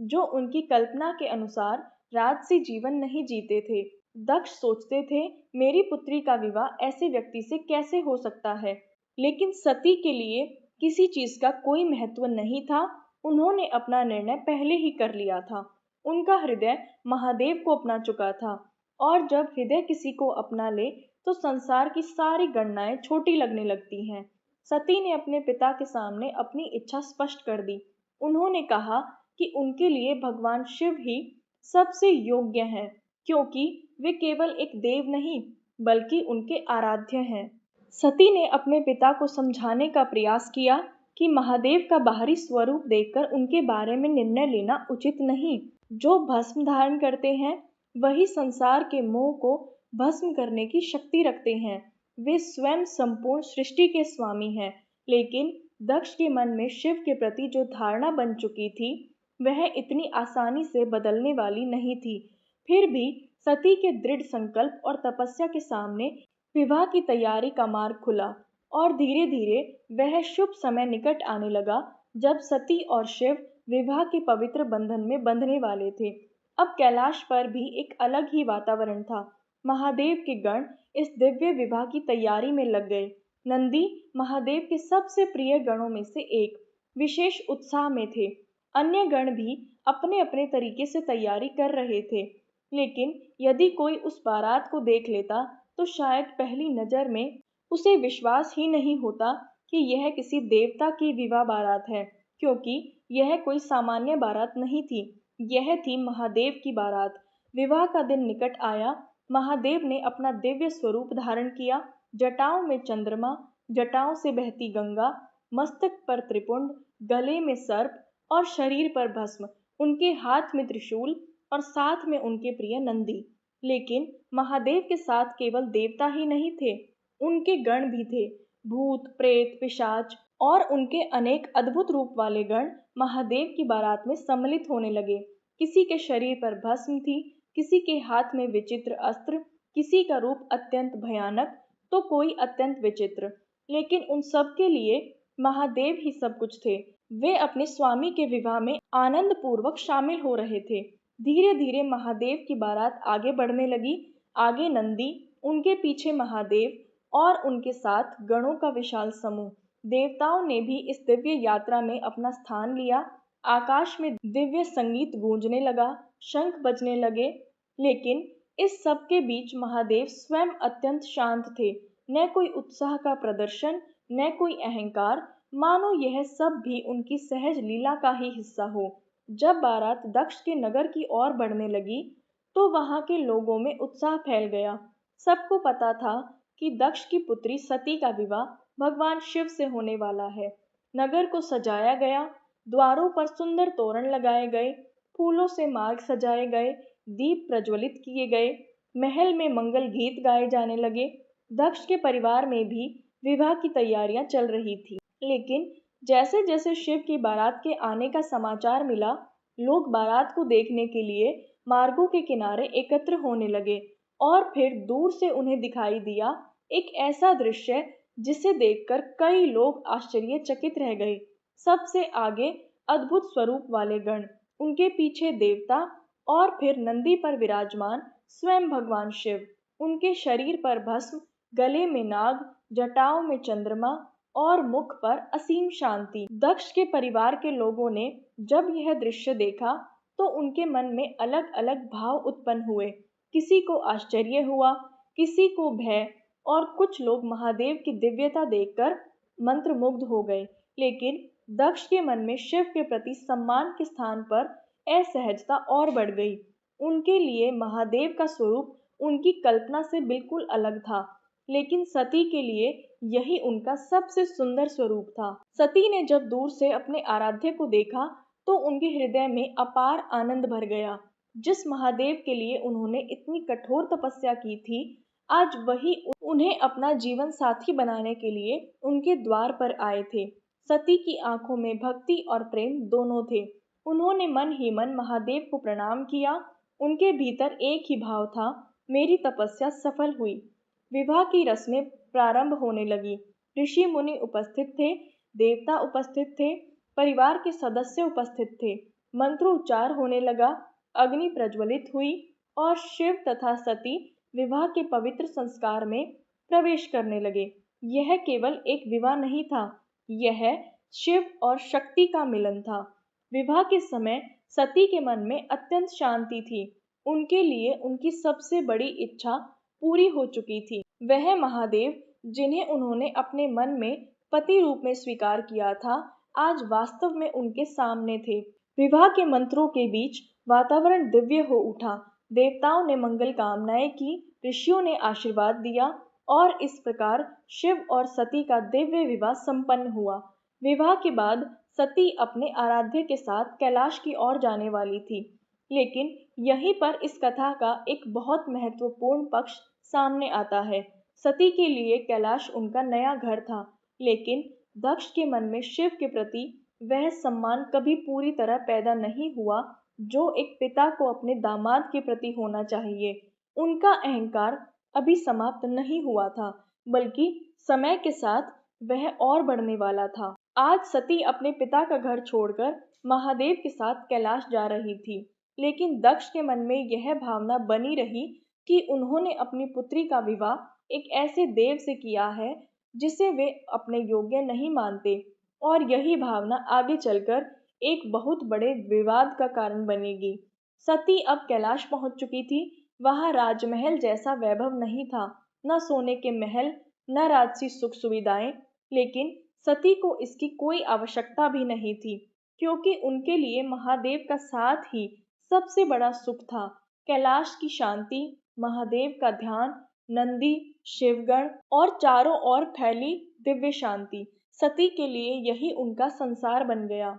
जो उनकी कल्पना के अनुसार राजसी जीवन नहीं जीते थे। दक्ष सोचते थे, मेरी पुत्री का विवाह ऐसे व्यक्ति से कैसे हो सकता है? लेकिन सती के लिए किसी चीज का कोई महत्व नहीं था। उन्होंने अपना निर्णय पहले ही कर लिया था। उनका हृदय महादेव को अपना चुका था और जब हृदय किसी को अपना ले तो संसार की सारी गणनाएं छोटी लगने लगती हैं। सती ने अपने पिता के सामने अपनी इच्छा स्पष्ट कर दी। उन्होंने कहा कि उनके लिए भगवान शिव ही सबसे योग्य हैं, क्योंकि वे केवल एक देव नहीं बल्कि उनके आराध्य हैं। सती ने अपने पिता को समझाने का प्रयास किया कि महादेव का बाहरी स्वरूप देखकर उनके बारे में निर्णय लेना उचित नहीं। जो भस्म धारण करते हैं वही संसार के मोह को भस्म करने की शक्ति रखते हैं। वे स्वयं संपूर्ण सृष्टि के स्वामी हैं। लेकिन दक्ष के मन में शिव के प्रति जो धारणा बन चुकी थी वह इतनी आसानी से बदलने वाली नहीं थी। फिर भी सती के दृढ़ संकल्प और तपस्या के सामने विवाह की तैयारी का मार्ग खुला और धीरे धीरे वह शुभ समय निकट आने लगा जब सती और शिव विवाह के पवित्र बंधन में बंधने वाले थे। अब कैलाश पर भी एक अलग ही वातावरण था। महादेव के गण इस दिव्य विवाह की तैयारी में लग गए। नंदी महादेव के सबसे प्रिय गणों में से एक विशेष उत्साह में थे। अन्य गण भी अपने अपने तरीके से तैयारी कर रहे थे। लेकिन यदि कोई उस बारात को देख लेता तो शायद पहली नजर में उसे विश्वास ही नहीं होता कि यह किसी देवता की विवाह बारात है, क्योंकि यह कोई सामान्य बारात नहीं थी। यह थी महादेव की बारात। विवाह का दिन निकट आया। महादेव ने अपना दिव्य स्वरूप धारण किया। जटाओं में चंद्रमा, जटाओं से बहती गंगा, मस्तक पर त्रिपुंड, गले में सर्प और शरीर पर भस्म, उनके हाथ में त्रिशूल और साथ में उनके प्रिय नंदी। लेकिन महादेव के साथ केवल देवता ही नहीं थे, उनके गण भी थे। भूत, प्रेत, पिशाच और उनके अनेक अद्भुत रूप वाले गण महादेव की बारात में सम्मिलित होने लगे। किसी के शरीर पर भस्म थी, किसी के हाथ में विचित्र अस्त्र, किसी का रूप अत्यंत भयानक तो कोई अत्यंत विचित्र। लेकिन उन सब के लिए महादेव ही सब कुछ थे। वे अपने स्वामी के विवाह में आनंद पूर्वक शामिल हो रहे थे। धीरे धीरे महादेव की बारात आगे बढ़ने लगी। आगे नंदी, उनके पीछे महादेव और उनके साथ गणों का विशाल समूह। देवताओं ने भी इस दिव्य यात्रा में अपना स्थान लिया। आकाश में दिव्य संगीत गूंजने लगा, शंख बजने लगे। लेकिन इस सब के बीच महादेव स्वयं अत्यंत शांत थे। न कोई उत्साह का प्रदर्शन, न कोई अहंकार, मानो यह सब भी उनकी सहज लीला का ही हिस्सा हो। जब बारात दक्ष के नगर की ओर बढ़ने लगी, तो वहां के लोगों में उत्साह फैल गया। सबको पता था कि दक्ष की पुत्री सती का विवाह भगवान शिव से होने वाला है। नगर को सजाया गया, द्वारों पर सुंदर तोरण लगाए गए, फूलों से मार्ग सजाए गए, दीप प्रज्वलित किए गए, महल में मंगल गीत गाए जाने लगे। दक्ष के परिवार में भी विवाह की तैयारियां चल रही थी। लेकिन जैसे जैसे शिव की बारात के आने का समाचार मिला, लोग बारात को देखने के लिए मार्गों के किनारे एकत्र होने लगे और फिर दूर से उन्हें दिखाई दिया एक ऐसा दृश्य जिसे देखकर कई लोग आश्चर्यचकित रह गए। सबसे आगे अद्भुत स्वरूप वाले गण, उनके पीछे देवता और फिर नंदी पर विराजमान स्वयं भगवान शिव। उनके शरीर पर भस्म, गले में नाग, जटाओं में चंद्रमा और मुख पर असीम शांति। दक्ष के परिवार के लोगों ने जब यह दृश्य देखा तो उनके मन में अलग अलग भाव उत्पन्न हुए। किसी को आश्चर्य हुआ, किसी को भय, और कुछ लोग महादेव की दिव्यता देखकर मंत्रमुग्ध हो गए। लेकिन दक्ष के मन में शिव के प्रति सम्मान के स्थान पर असहजता और बढ़ गई। उनके लिए महादेव का स्वरूप उनकी कल्पना से बिल्कुल अलग था, लेकिन सती के लिए यही उनका सबसे सुंदर स्वरूप था। सती ने जब दूर से अपने आराध्य को देखा तो उनके हृदय में अपार आनंद भर गया। जिस महादेव के लिए उन्होंने इतनी कठोर तपस्या की थी, आज वही उन्हें अपना जीवन साथी बनाने के लिए उनके द्वार पर आए थे। सती की आंखों में भक्ति और प्रेम दोनों थे। उन्होंने मन ही मन महादेव को प्रणाम किया। उनके भीतर एक ही भाव था, मेरी तपस्या सफल हुई। विवाह की रस्में प्रारंभ होने लगी। ऋषि मुनि उपस्थित थे, देवता उपस्थित थे, परिवार के सदस्य उपस्थित थे। मंत्रोच्चार होने लगा, अग्नि प्रज्वलित हुई और शिव तथा सती विवाह के पवित्र संस्कार में प्रवेश करने लगे। यह केवल एक विवाह नहीं था, यह शिव और शक्ति का मिलन था। विवाह के समय सती के मन में अत्यंत शांति थी। उनके लिए उनकी सबसे बड़ी इच्छा पूरी हो चुकी थी। वह महादेव जिन्हें उन्होंने अपने मन में पति रूप में स्वीकार किया था, आज वास्तव में उनके सामने थे। विवाह के मंत्रों के बीच वातावरण दिव्य हो उठा। देवताओं ने मंगल कामनाएं की, ऋषियों ने आशीर्वाद दिया और इस प्रकार शिव और सती का दिव्य विवाह संपन्न हुआ। विवाह के बाद सती अपने आराध्य के साथ कैलाश की ओर जाने वाली थी। लेकिन यहीं पर इस कथा का एक बहुत महत्वपूर्ण पक्ष सामने आता है। सती के लिए कैलाश उनका नया घर था, लेकिन दक्ष के मन में शिव के प्रति वह सम्मान कभी पूरी तरह पैदा नहीं हुआ जो एक पिता को अपने दामाद के प्रति होना चाहिए। उनका अहंकार अभी समाप्त नहीं हुआ था, बल्कि समय के साथ वह और बढ़ने वाला था। आज सती अपने पिता का घर छोड़कर महादेव के साथ कैलाश जा रही थी, लेकिन दक्ष के मन में यह भावना बनी रही कि उन्होंने अपनी पुत्री का विवाह एक ऐसे देव से किया है जिसे वे अपने योग्य नहीं मानते, और यही भावना आगे चलकर एक बहुत बड़े विवाद का कारण बनेगी। सती अब कैलाश पहुंच चुकी थी। वहां राजमहल जैसा वैभव नहीं था, न सोने के महल, न राजसी सुख सुविधाएं, लेकिन सती को इसकी कोई आवश्यकता भी नहीं थी, क्योंकि उनके लिए महादेव का साथ ही सबसे बड़ा सुख था। कैलाश की शांति, महादेव का ध्यान, नंदी, शिवगण और चारों ओर फैली दिव्य शांति, सती के लिए यही उनका संसार बन गया।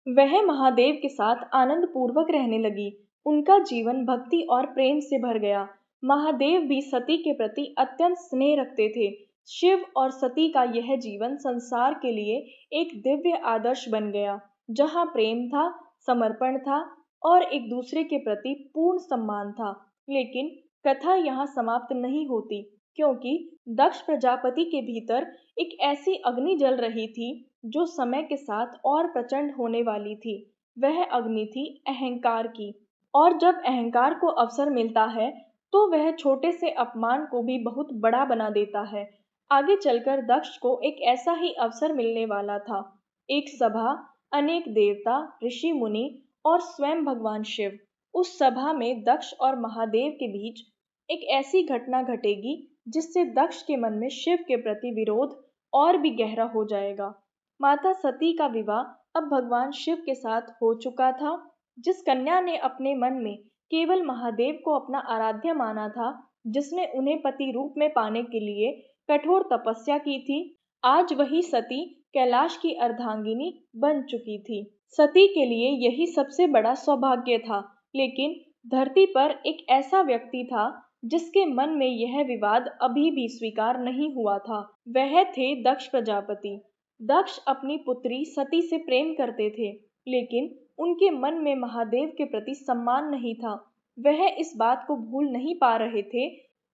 वह महादेव के साथ आनंद पूर्वक रहने लगी। उनका जीवन भक्ति और प्रेम से भर गया। महादेव भी सती के प्रति अत्यंत स्नेह रखते थे। शिव और सती का यह जीवन संसार के लिए एक दिव्य आदर्श बन गया, जहाँ प्रेम था, समर्पण था और एक दूसरे के प्रति पूर्ण सम्मान था। लेकिन कथा यहाँ समाप्त नहीं होती, क्योंकि दक्ष प्रजापति के भीतर एक ऐसी अग्नि जल रही थी जो समय के साथ और प्रचंड होने वाली थी। वह अग्नि थी अहंकार की, और जब अहंकार को अवसर मिलता है तो वह छोटे से अपमान को भी बहुत बड़ा बना देता है। आगे चलकर दक्ष को एक ऐसा ही अवसर मिलने वाला था। एक सभा, अनेक देवता, ऋषि मुनि और स्वयं भगवान शिव। उस सभा में दक्ष और महादेव के बीच एक ऐसी घटना घटेगी जिससे दक्ष के मन में शिव के प्रति विरोध और भी गहरा हो जाएगा। माता सती का विवाह अब भगवान शिव के साथ हो चुका था। जिस कन्या ने अपने मन में केवल महादेव को अपना आराध्य माना था, जिसने उन्हें पति रूप में पाने के लिए कठोर तपस्या की थी, आज वही सती कैलाश की अर्धांगिनी बन चुकी थी। सती के लिए यही सबसे बड़ा सौभाग्य था, लेकिन धरती पर एक ऐसा व्यक्ति था जिसके मन में यह विवाद अभी भी स्वीकार नहीं हुआ था। वह थे दक्ष प्रजापति। दक्ष अपनी पुत्री सती से प्रेम करते थे, लेकिन उनके मन में महादेव के प्रति सम्मान नहीं था। वह इस बात को भूल नहीं पा रहे थे।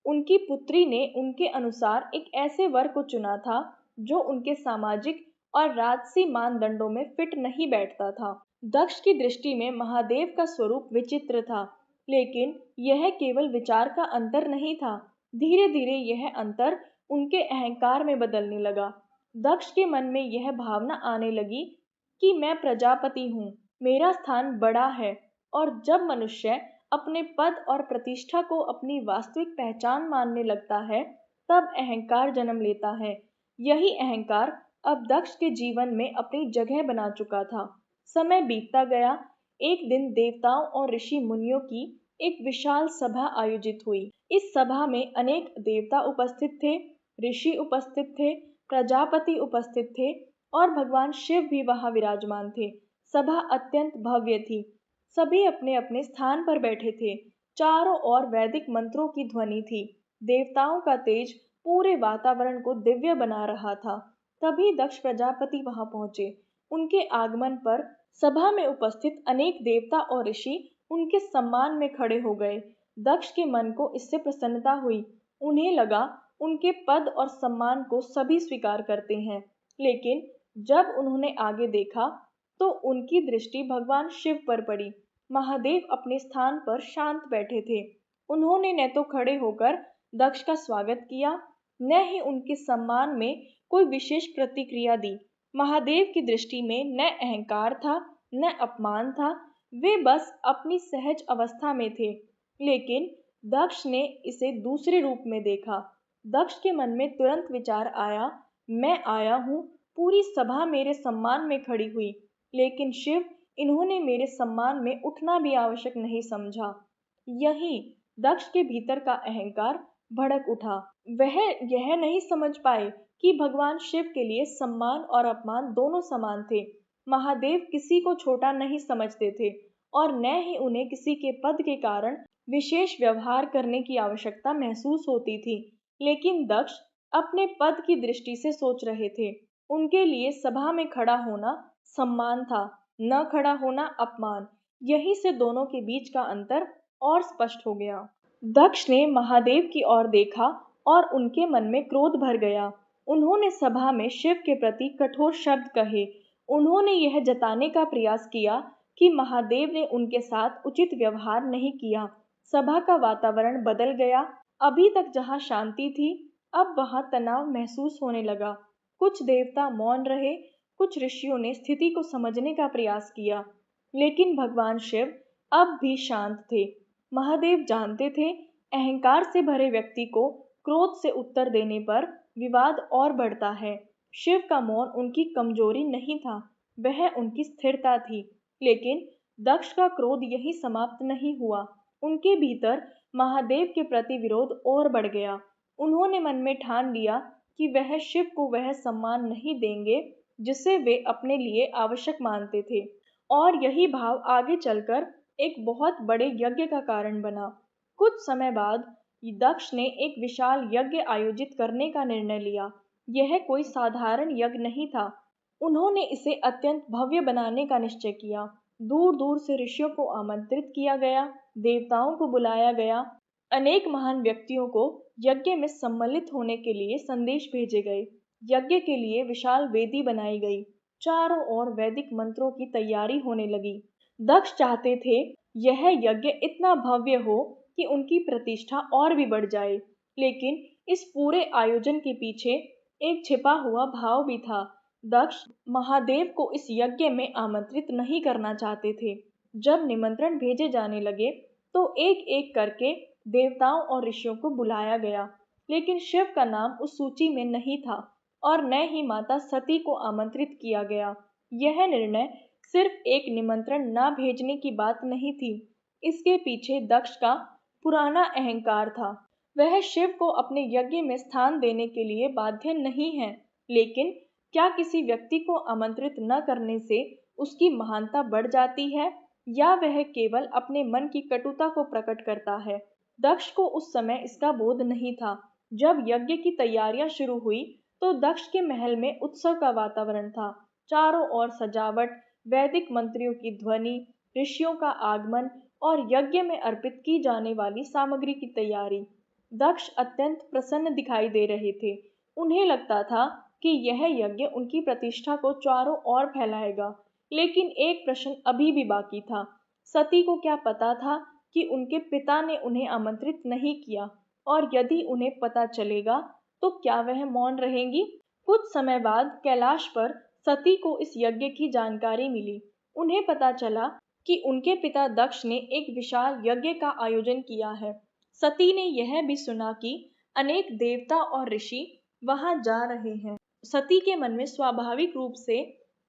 उनकी पुत्री ने उनके अनुसार एक ऐसे वर को चुना था जो उनके सामाजिक और राजसी मानदंडों में फिट नहीं बैठता था। दक्ष की दृष्टि में महादेव का स्वरूप विचित्र था, लेकिन यह केवल विचार का अंतर नहीं था। धीरे धीरे यह अंतर उनके अहंकार में बदलने लगा। दक्ष के मन में यह भावना आने लगी कि मैं प्रजापति हूँ, मेरा स्थान बड़ा है। और जब मनुष्य अपने पद और प्रतिष्ठा को अपनी वास्तविक पहचान मानने लगता है, तब अहंकार जन्म लेता है। यही अहंकार अब दक्ष के जीवन में अपनी जगह बना चुका था। समय बीतता गया। एक दिन देवताओं और ऋषि मुनियों की एक विशाल सभा आयोजित हुई। इस सभा में अनेक देवता उपस्थित थे, ऋषि उपस्थित थे, प्रजापति उपस्थित थे और भगवान शिव भी वहां विराजमान थे। सभा अत्यंत भव्य थी। सभी अपने अपने स्थान पर बैठे थे। चारों ओर वैदिक मंत्रों की ध्वनि थी। देवताओं का तेज पूरे वातावरण को दिव्य बना रहा था। तभी दक्ष प्रजापति वहां पहुंचे। उनके आगमन पर सभा में उपस्थित अनेक देवता और ऋषि उनके सम्मान में खड़े हो गए। दक्ष के मन को इससे प्रसन्नता हुई। उन्हें लगा उनके पद और सम्मान को सभी स्वीकार करते हैं। लेकिन जब उन्होंने आगे देखा तो उनकी दृष्टि भगवान शिव पर पड़ी। महादेव अपने स्थान पर शांत बैठे थे। उन्होंने न तो खड़े होकर दक्ष का स्वागत किया, न ही उनके सम्मान में कोई विशेष प्रतिक्रिया दी। महादेव की दृष्टि में न अहंकार था, न अपमान था। वे बस अपनी सहज अवस्था में थे। लेकिन दक्ष ने इसे दूसरे रूप में देखा। दक्ष के मन में तुरंत विचार आया, मैं आया हूँ, पूरी सभा मेरे सम्मान में खड़ी हुई, लेकिन शिव, इन्होंने मेरे सम्मान में उठना भी आवश्यक नहीं समझा। यही दक्ष के भीतर का अहंकार भड़क उठा। वह यह नहीं समझ पाए कि भगवान शिव के लिए सम्मान और अपमान दोनों समान थे। महादेव किसी को छोटा नहीं समझते थे और न ही उन्हें किसी के पद के कारण विशेष व्यवहार करने की आवश्यकता महसूस होती थी। लेकिन दक्ष अपने पद की दृष्टि से सोच रहे थे। उनके लिए सभा में खड़ा होना सम्मान था, न खड़ा होना अपमान। यही से दोनों के बीच का अंतर और स्पष्ट हो गया। दक्ष ने महादेव की ओर देखा और उनके मन में क्रोध भर गया। उन्होंने सभा में शिव के प्रति कठोर शब्द कहे। उन्होंने यह जताने का प्रयास किया कि महादेव ने उनके साथ उचित व्यवहार नहीं किया। सभा का वातावरण बदल गया। अभी तक जहाँ शांति थी, अब वहाँ तनाव महसूस होने लगा। कुछ देवता मौन रहे, कुछ ऋषियों ने स्थिति को समझने का प्रयास किया, लेकिन भगवान शिव अब भी शांत थे। महादेव जानते थे, अहंकार से भरे व्यक्ति को क्रोध से उत्तर देने पर विवाद और बढ़ता है। शिव का मौन उनकी कमजोरी नहीं था, वह उनकी स्थिरता थी। लेकिन दक्ष का क्रोध यही समाप्त नहीं हुआ। उनके भीतर महादेव के प्रति विरोध और बढ़ गया। उन्होंने मन में ठान लिया कि वह शिव को वह सम्मान नहीं देंगे जिसे वे अपने लिए आवश्यक मानते थे। और यही भाव आगे चलकर एक बहुत बड़े यज्ञ का कारण बना। कुछ समय बाद दक्ष ने एक विशाल यज्ञ आयोजित करने का निर्णय लिया। यह कोई साधारण यज्ञ नहीं था। उन्होंने इसे अत्यंत भव्य बनाने का निश्चय किया। दूर दूर से ऋषियों को आमंत्रित किया गया, देवताओं को बुलाया गया, अनेक महान व्यक्तियों को यज्ञ में सम्मिलित होने के लिए संदेश भेजे गए। यज्ञ के लिए विशाल वेदी बनाई गई। चारों ओर वैदिक मंत्रों की तैयारी होने लगी। दक्ष चाहते थे यह यज्ञ इतना भव्य हो कि उनकी प्रतिष्ठा और भी बढ़ जाए। लेकिन इस पूरे आयोजन के पीछे एक छिपा हुआ भाव भी था। दक्ष महादेव को इस यज्ञ में आमंत्रित नहीं करना चाहते थे। जब निमंत्रण भेजे जाने लगे तो एक एक करके देवताओं और ऋषियों को बुलाया गया, लेकिन शिव का नाम उस सूची में नहीं था। और न ही माता सती को आमंत्रित किया गया। यह निर्णय सिर्फ एक निमंत्रण न भेजने की बात नहीं थी, इसके पीछे दक्ष का पुराना अहंकार था। वह शिव को अपने यज्ञ में स्थान देने के लिए बाध्य नहीं है, लेकिन क्या किसी व्यक्ति को आमंत्रित न करने से उसकी महानता बढ़ जाती है, या वह केवल अपने मन की कटुता को प्रकट करता है? दक्ष को उस समय इसका बोध नहीं था। जब यज्ञ की तैयारियां शुरू हुई तो दक्ष के महल में उत्सव का वातावरण था। चारों ओर सजावट, वैदिक मंत्रियों की ध्वनि, ऋषियों का आगमन और यज्ञ में अर्पित की जाने वाली सामग्री की तैयारी। दक्ष अत्यंत प्रसन्न दिखाई दे रहे थे। उन्हें लगता था कि यह यज्ञ उनकी प्रतिष्ठा को चारों ओर फैलाएगा। लेकिन एक प्रश्न अभी भी बाकी था। सती को क्या पता था कि उनके पिता ने उन्हें आमंत्रित नहीं किया, और यदि उन्हें पता चलेगा तो क्या वह मौन रहेंगी? कुछ समय बाद कैलाश पर सती को इस यज्ञ की जानकारी मिली। उन्हें पता चला कि उनके पिता दक्ष ने एक विशाल यज्ञ का आयोजन किया है। सती ने यह भी सुना कि अनेक देवता और ऋषि वहां जा रहे हैं। सती के मन में स्वाभाविक रूप से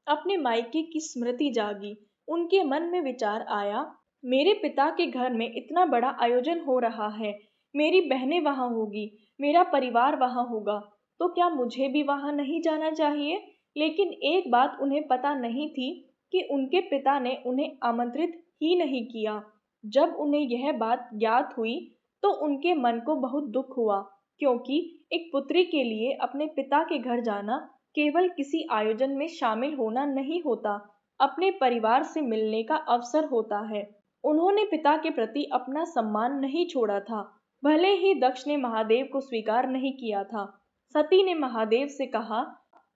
अपने मायके की स्मृति जागी। उनके मन में विचार आया, मेरे पिता के घर में इतना बड़ा आयोजन हो रहा है, मेरी बहनें वहां होगी, मेरा परिवार वहां होगा, तो क्या मुझे भी वहां नहीं जाना चाहिए? लेकिन एक बात उन्हें पता नहीं थी कि उनके पिता ने उन्हें आमंत्रित ही नहीं किया। जब उन्हें यह बात ज्ञात हुई तो उनके मन को बहुत दुख हुआ, क्योंकि एक पुत्री के लिए अपने पिता के घर जाना केवल किसी आयोजन में शामिल होना नहीं होता, अपने परिवार से मिलने का अवसर होता है। उन्होंने पिता के प्रति अपना सम्मान नहीं छोड़ा था, भले ही दक्ष ने महादेव को स्वीकार नहीं किया था। सती ने महादेव से कहा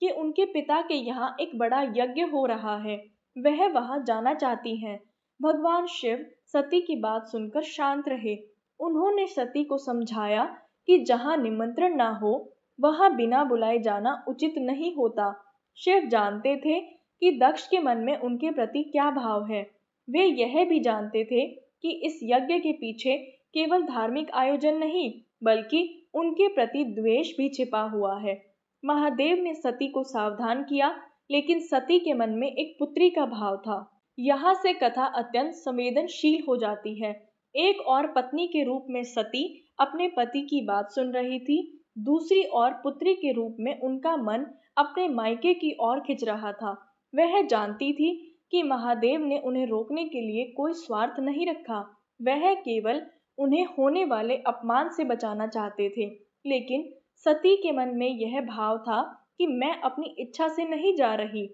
कि उनके पिता के यहाँ एक बड़ा यज्ञ हो रहा है, वह वहां जाना चाहती हैं। भगवान शिव सती की बात सुनकर शांत रहे। उन्होंने सती को समझाया कि जहाँ निमंत्रण ना हो वहां बिना बुलाए जाना उचित नहीं होता। शिव जानते थे कि दक्ष के मन में उनके प्रति क्या भाव है। वे यह भी जानते थे कि इस यज्ञ के पीछे केवल धार्मिक आयोजन नहीं, बल्कि उनके प्रति द्वेष भी छिपा हुआ है। महादेव ने सती को सावधान किया, लेकिन सती के मन में एक पुत्री का भाव था। यहाँ से कथा अत्यंत संवेदनशील हो जाती है। एक और पत्नी के रूप में सती अपने पति की बात सुन रही थी, दूसरी ओर पुत्री के रूप में उनका मन अपने मायके की ओर खिंच रहा था। वह जानती थी कि महादेव ने उन्हें रोकने के लिए कोई स्वार्थ नहीं रखा, वह केवल उन्हें होने वाले अपमान से बचाना चाहते थे। लेकिन सती के मन में यह भाव था कि मैं अपनी इच्छा से नहीं जा रही,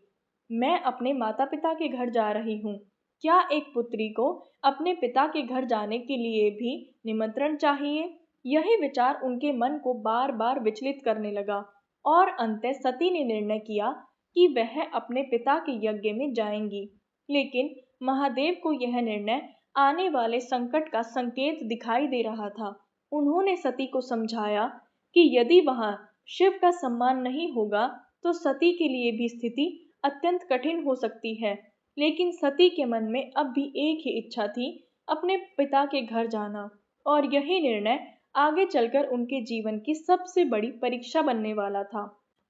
मैं अपने माता पिता के घर जा रही हूँ। क्या एक पुत्री को अपने पिता के घर जाने के लिए भी निमंत्रण चाहिए? यही विचार उनके मन को बार बार विचलित करने लगा, और अंततः सती ने निर्णय किया कि वह अपने पिता के यज्ञ में जाएंगी। लेकिन महादेव को यह निर्णय आने वाले संकट का संकेत दिखाई दे रहा था। उन्होंने सती को समझाया कि यदि वहां शिव का सम्मान नहीं होगा तो सती के लिए भी स्थिति अत्यंत कठिन हो सकती है। लेकिन सती के मन में अब भी एक ही इच्छा थी, अपने पिता के घर जाना, और यही निर्णय आगे चलकर उनके जीवन की सबसे बड़ी परीक्षा बनने वाला था।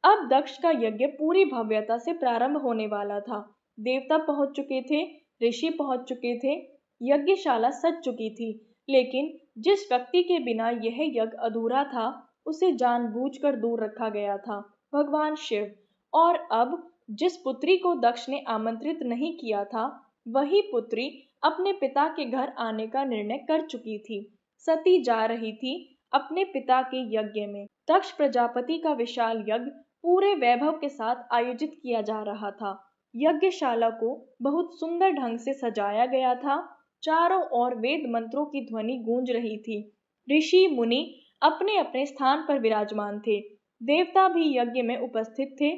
अब दक्ष का यज्ञ पूरी भव्यता से प्रारंभ होने वाला था। देवता पहुंच चुके थे, ऋषि पहुंच चुके थे, यज्ञशाला सज चुकी थी। लेकिन जिस व्यक्ति के बिना यह यज्ञ अधूरा था, उसे जानबूझकर दूर रखा गया था, भगवान शिव। और अब जिस पुत्री को दक्ष ने आमंत्रित नहीं किया था, वही पुत्री अपने पिता के घर आने का निर्णय कर चुकी थी। सती जा रही थी अपने पिता के यज्ञ में। दक्ष प्रजापति का विशाल यज्ञ पूरे वैभव के साथ आयोजित किया जा रहा था। यज्ञशाला को बहुत सुंदर ढंग से सजाया गया था। चारों ओर वेद मंत्रों की ध्वनि गूंज रही थी। ऋषि मुनि अपने अपने स्थान पर विराजमान थे। देवता भी यज्ञ में उपस्थित थे।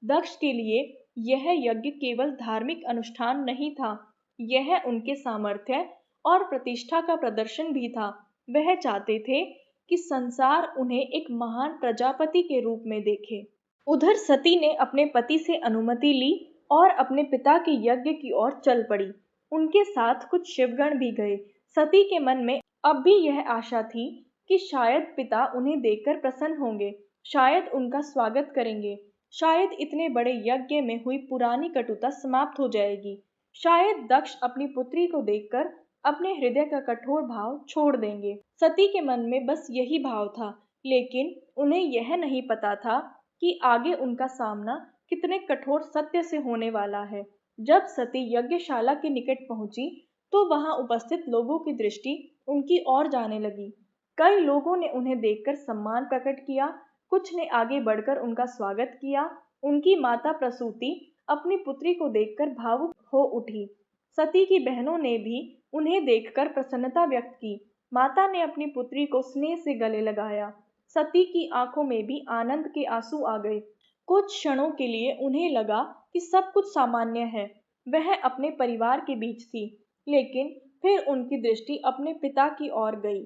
दक्ष के लिए यह यज्ञ केवल धार्मिक अनुष्ठान नहीं था, यह उनके सामर्थ्य और प्रतिष्ठा का प्रदर्शन भी था। वह चाहते थे कि संसार उन्हें एक महान प्रजापति के रूप में देखे। उधर सती ने अपने पति से अनुमति ली और अपने पिता के यज्ञ की ओर चल पड़ी। उनके साथ कुछ शिवगण भी गए। सती के मन में अब भी यह आशा थी कि शायद पिता उन्हें देखकर प्रसन्न होंगे। शायद उनका स्वागत करेंगे। शायद इतने बड़े यज्ञ में हुई पुरानी कटुता समाप्त हो जाएगी। शायद दक्ष अपनी पुत्री को देखकर अपने हृदय का कठोर भाव छोड़ देंगे। सती के मन में बस यही भाव था, लेकिन उन्हें यह नहीं पता था कि आगे उनका सामना कितने कठोर सत्य से होने वाला है। जब सती यज्ञशाला के निकट पहुंची, तो वहां उपस्थित लोगों की दृष्टि उनकी ओर जाने लगी। कई लोगों ने उन्हें देखकर सम्मान प्रकट किया, कुछ ने आगे बढ़कर उनका स्वागत किया। उनकी माता प्रसूति अपनी पुत्री को देखकर भावुक हो उठी। सती की बहनों ने भी उन्हें देखकर प्रसन्नता व्यक्त की। माता ने अपनी पुत्री को स्नेह से गले लगाया। सती की आंखों में भी आनंद के आंसू आ गए। कुछ क्षणों के लिए उन्हें लगा कि सब कुछ सामान्य है। वह अपने परिवार के बीच थी, लेकिन फिर उनकी दृष्टि अपने पिता की ओर गई।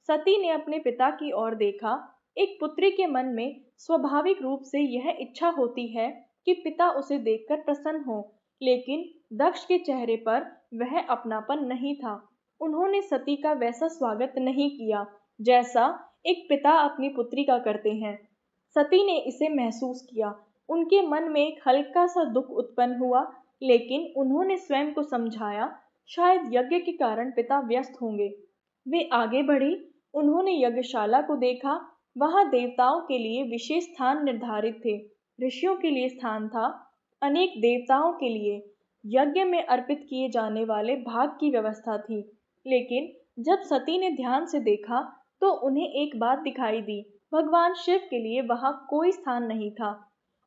सती ने अपने पिता की ओर देखा। एक पुत्री के मन में स्वाभाविक रूप से यह इच्छा होती है कि पिता उसे देखकर प्रसन्न हो, लेकिन दक्ष के चेहरे पर वह अपनापन नहीं था। उन्होंने सती का वैसा स्वागत नहीं किया जैसा एक पिता अपनी पुत्री का करते हैं। सती ने इसे महसूस किया। उनके मन में एक हल्का सा दुख उत्पन्न हुआ, लेकिन उन्होंने स्वयं को समझाया, शायद यज्ञ के कारण पिता व्यस्त होंगे। वे आगे बढ़ी। उन्होंने यज्ञशाला को देखा। वहां देवताओं के लिए विशेष स्थान निर्धारित थे। ऋषियों के लिए स्थान था। अनेक देवताओं के लिए यज्ञ में अर्पित किए जाने वाले भाग की व्यवस्था थी। लेकिन जब सती ने ध्यान से देखा, तो उन्हें एक बात दिखाई दी। भगवान शिव के लिए वहां कोई स्थान नहीं था।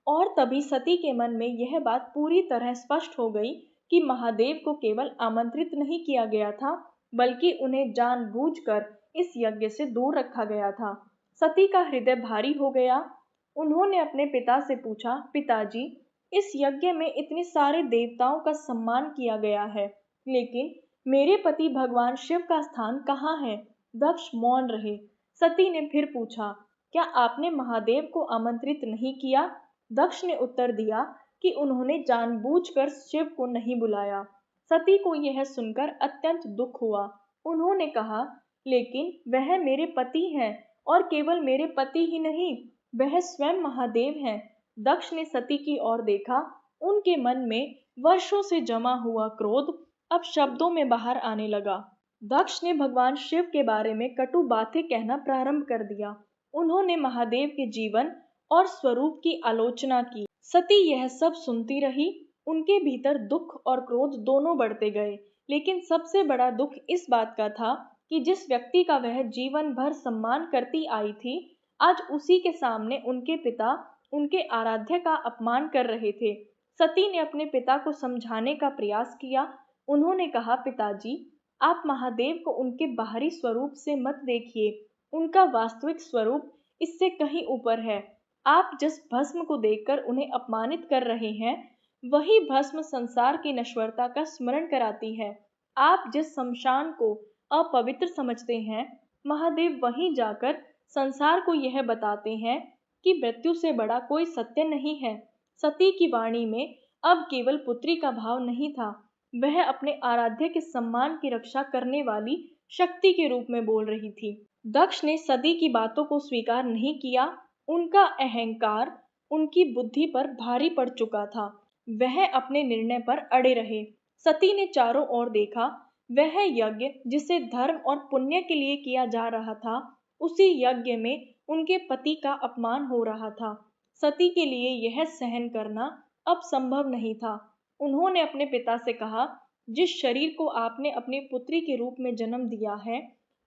और तभी सती के मन में यह बात पूरी तरह स्पष्ट हो गई कि महादेव को केवल आमंत्रित नहीं किया गया था, बल्कि उन्हें जानबूझकर इस यज्ञ से दूर रखा गया था। सती का हृदय भारी हो गया। उन्होंने अपने पिता से पूछा, पिताजी, इस यज्ञ में इतने सारे देवताओं का सम्मान किया गया है, लेकिन मेरे पति भगवान शिव का स्थान कहाँ है? दक्ष मौन रहे। सती ने फिर पूछा, क्या आपने महादेव को आमंत्रित नहीं किया? दक्ष ने उत्तर दिया कि उन्होंने जानबूझकर शिव को नहीं बुलाया। सती को यह सुनकर अत्यंत दुख हुआ। उन्होंने कहा, लेकिन वह मेरे पति हैं, और केवल मेरे पति ही नहीं, वह स्वयं महादेव हैं। दक्ष ने सती की ओर देखा। उनके मन में वर्षों से जमा हुआ क्रोध अब शब्दों में बाहर आने लगा। दक्ष ने भगवान शिव के बारे में कटु बातें कहना प्रारंभ कर दिया। उन्होंने महादेव के जीवन और स्वरूप की आलोचना की। सती यह सब सुनती रही। उनके भीतर दुख और क्रोध दोनों बढ़ते गए, लेकिन सबसे बड़ा दुख इस बात का था कि जिस व्यक्ति का वह जीवन भर सम्मान करती आई थी, आज उसी के सामने उनके पिता उनके आराध्य का अपमान कर रहे थे। सती ने अपने पिता को समझाने का प्रयास किया। उन्होंने कहा, पिताजी, आप महादेव को उनके बाहरी स्वरूप से मत देखिए। उनका वास्तविक स्वरूप इससे कहीं ऊपर है। आप जिस भस्म को देखकर उन्हें अपमानित कर रहे हैं, वही भस्म संसार की नश्वरता का स्मरण कराती है। आप जिस शमशान को अपवित्र समझते हैं, महादेव वहीं जाकर संसार को यह बताते हैं कि मृत्यु से बड़ा कोई सत्य नहीं है। सती की वाणी में अब केवल पुत्री का भाव नहीं था, वह अपने आराध्य के सम्मान की रक्षा करने वाली शक्ति के रूप में बोल रही थी। दक्ष ने सती की बातों को स्वीकार नहीं किया। उनका अहंकार उनकी बुद्धि पर भारी पड़ चुका था। वह अपने निर्णय पर अड़े रहे। सती ने चारों ओर देखा। वह यज्ञ जिसे धर्म और पुण्य के लिए किया जा रहा था, उसी यज्ञ में उनके पति का अपमान हो रहा था। सती के लिए यह सहन करना अब संभव नहीं था। उन्होंने अपने पिता से कहा, जिस शरीर को आपने अपनी पुत्री के रूप में जन्म दिया है,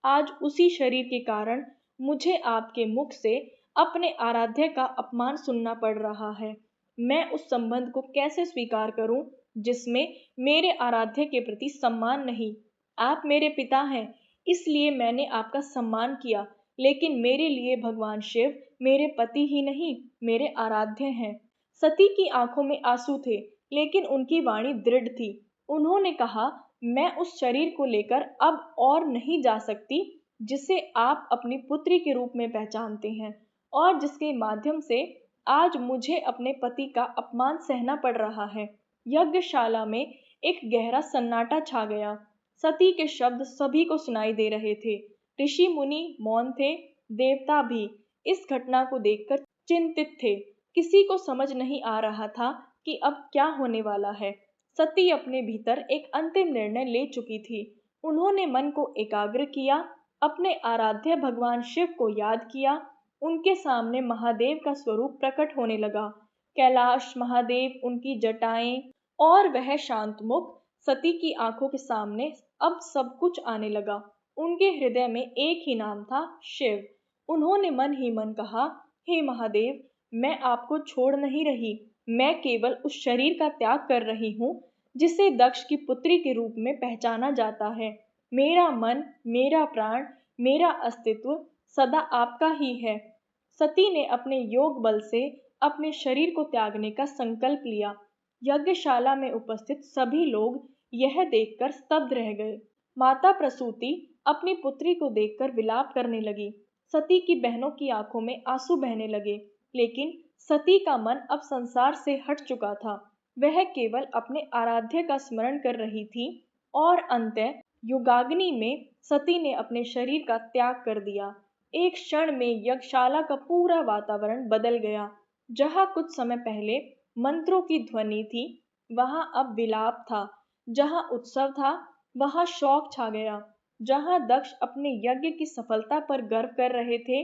आज उसी शरीर के कारण मुझे आपके मुख से अपने आराध्य का अपमान सुनना पड़ रहा है। मैं उस संबंध को कैसे स्वीकार करूं जिसमें मेरे आराध्य के प्रति सम्मान नहीं? आप मेरे पिता हैं, इसलिए मैंने आपका सम्मान किया, लेकिन मेरे लिए भगवान शिव मेरे पति ही नहीं, मेरे आराध्य हैं। सती की आंखों में आंसू थे, लेकिन उनकी वाणी दृढ़ थी। उन्होंने कहा, मैं उस शरीर को लेकर अब और नहीं जा सकती जिसे आप अपनी पुत्री के रूप में पहचानते हैं, और जिसके माध्यम से आज मुझे अपने पति का अपमान सहना पड़ रहा है। यज्ञशाला में एक गहरा सन्नाटा छा गया। सती के शब्द सभी को सुनाई दे रहे थे। ऋषि मुनि मौन थे, देवता भी, इस घटना को देखकर चिंतित थे। किसी को समझ नहीं आ रहा था कि अब क्या होने वाला है। सती अपने भीतर एक अंतिम निर्णय ले चुकी थी। उन्होंने मन को एकाग्र किया, अपने आराध्य भगवान शिव को याद किया। उनके सामने महादेव का स्वरूप प्रकट होने लगा। कैलाश महादेव, उनकी जटाएं और वह शांत मुख। सती की आंखों के सामने अब सब कुछ आने लगा। उनके हृदय में एक ही नाम था, शिव। उन्होंने मन ही मन कहा, हे महादेव, मैं आपको छोड़ नहीं रही। मैं केवल उस शरीर का त्याग कर रही हूँ जिसे दक्ष की पुत्री के रूप में पहचाना जाता है। मेरा मन, मेरा प्राण, मेरा अस्तित्व सदा आपका ही है। सती ने अपने योग बल से अपने शरीर को त्यागने का संकल्प लिया। यज्ञशाला में उपस्थित सभी लोग यह देखकर स्तब्ध रह गए। माता प्रसूति अपनी पुत्री को देखकर विलाप करने लगी। सती की बहनों की आंखों में आंसू बहने लगे, लेकिन सती का मन अब संसार से हट चुका था। वह केवल अपने आराध्य का स्मरण कर रही थी और अंततः युगाग्नि में सती ने अपने शरीर का त्याग कर दिया। एक क्षण में यज्ञशाला का पूरा वातावरण बदल गया। जहाँ कुछ समय पहले मंत्रों की ध्वनि थी, वहां अब विलाप था। जहाँ उत्सव था, वहां शोक छा गया। जहाँ दक्ष अपने यज्ञ की सफलता पर गर्व कर रहे थे,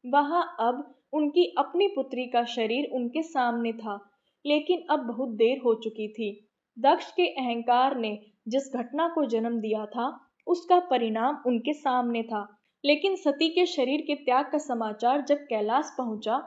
वहां अब उनकी अपनी पुत्री का शरीर उनके सामने था। लेकिन अब बहुत देर हो चुकी थी। दक्ष के अहंकार ने जिस घटना को जन्म दिया था, उसका परिणाम उनके सामने था। लेकिन सती के शरीर के त्याग का समाचार जब कैलाश पहुंचा,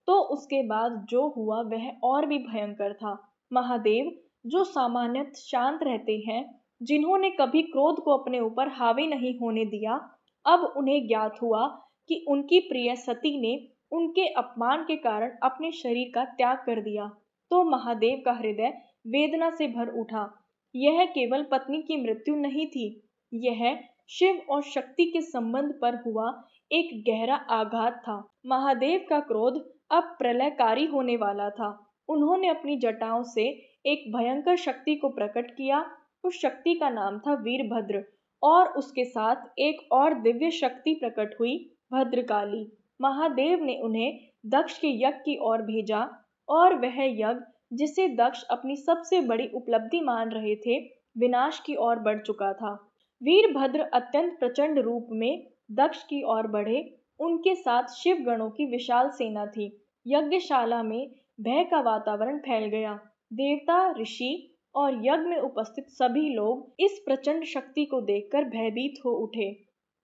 तो उसके बाद जो हुआ वह और भी भयंकर था। महादेव, जो सामान्यतः शांत रहते हैं, जिन्होंने कभी क्रोध को अपने ऊपर हावी नहीं होने दिया, अब उन्हें ज्ञात हुआ कि उनकी प्रिय सती ने उनके अपमान के कारण अपने शरीर का त्याग कर दिया। तो महादेव का हृदय वेदना से भर उठा। यह केवल पत्नी की मृत्यु नहीं थी, यह शिव और शक्ति के संबंध पर हुआ एक गहरा आघात था। महादेव का क्रोध अब प्रलयकारी होने वाला था। उन्होंने अपनी जटाओं से एक भयंकर शक्ति को प्रकट किया। उस शक्ति का नाम था वीरभद्र, और उसके साथ एक और दिव्य शक्ति प्रकट हुई, भद्रकाली। महादेव ने उन्हें दक्ष के यज्ञ की ओर भेजा, और वह यज्ञ जिसे दक्ष अपनी सबसे बड़ी उपलब्धि मान रहे थे, विनाश की ओर बढ़ चुका था। वीरभद्र अत्यंत प्रचंड रूप में दक्ष की ओर बढ़े। उनके साथ शिव गणों की विशाल सेना थी। यज्ञशाला में भय का वातावरण फैल गया। देवता, ऋषि और यज्ञ में उपस्थित सभी लोग इस प्रचंड शक्ति को देखकर भयभीत हो उठे।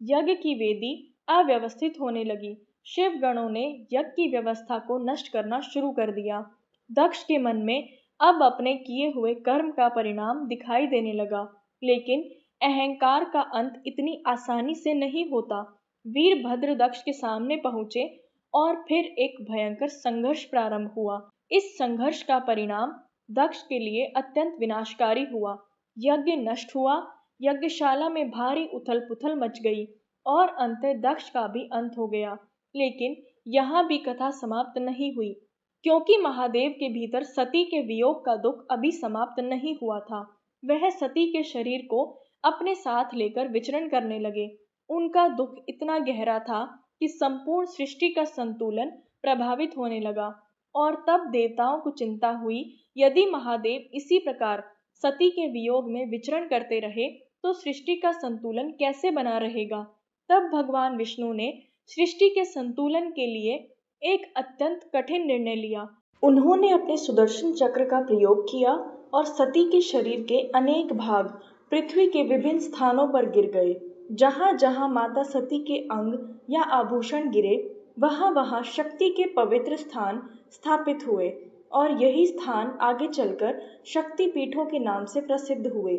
यज्ञ की वेदी अव्यवस्थित होने लगी। शिव गणों ने यज्ञ की व्यवस्था को नष्ट करना शुरू कर दिया। दक्ष के मन में अब अपने किए हुए कर्म का परिणाम दिखाई देने लगा। लेकिन अहंकार का अंत इतनी आसानी से नहीं होता। वीरभद्र दक्ष के सामने पहुंचे और फिर एक भयंकर संघर्ष प्रारंभ हुआ। इस संघर्ष का परिणाम दक्ष के लिए अत्यंत विनाशकारी हुआ। यज्ञ नष्ट हुआ। यज्ञशाला में भारी उथल पुथल मच गई और अंततः दक्ष का भी अंत हो गया। लेकिन यहाँ भी कथा समाप्त नहीं हुई, क्योंकि महादेव के भीतर सती के वियोग का दुख अभी समाप्त नहीं हुआ था। वह सती के शरीर को अपने साथ लेकर विचरण करने लगे। उनका दुख इतना गहरा था कि संपूर्ण सृष्टि का संतुलन प्रभावित होने लगा। और तब देवताओं को चिंता हुई, यदि महादेव इसी प्रकार सती के वियोग में विचरण करते रहे तो सृष्टि का संतुलन कैसे बना रहेगा। तब भगवान विष्णु ने सृष्टि के संतुलन के लिए एक अत्यंत कठिन निर्णय लिया। उन्होंने अपने सुदर्शन चक्र का प्रयोग किया और सती के शरीर के अनेक भाग पृथ्वी के विभिन्न स्थानों पर गिर गए। जहाँ जहाँ माता सती के अंग या आभूषण गिरे, वहाँ वहाँ शक्ति के पवित्र स्थान स्थापित हुए, और यही स्थान आगे चलकर शक्ति पीठों के नाम से प्रसिद्ध हुए।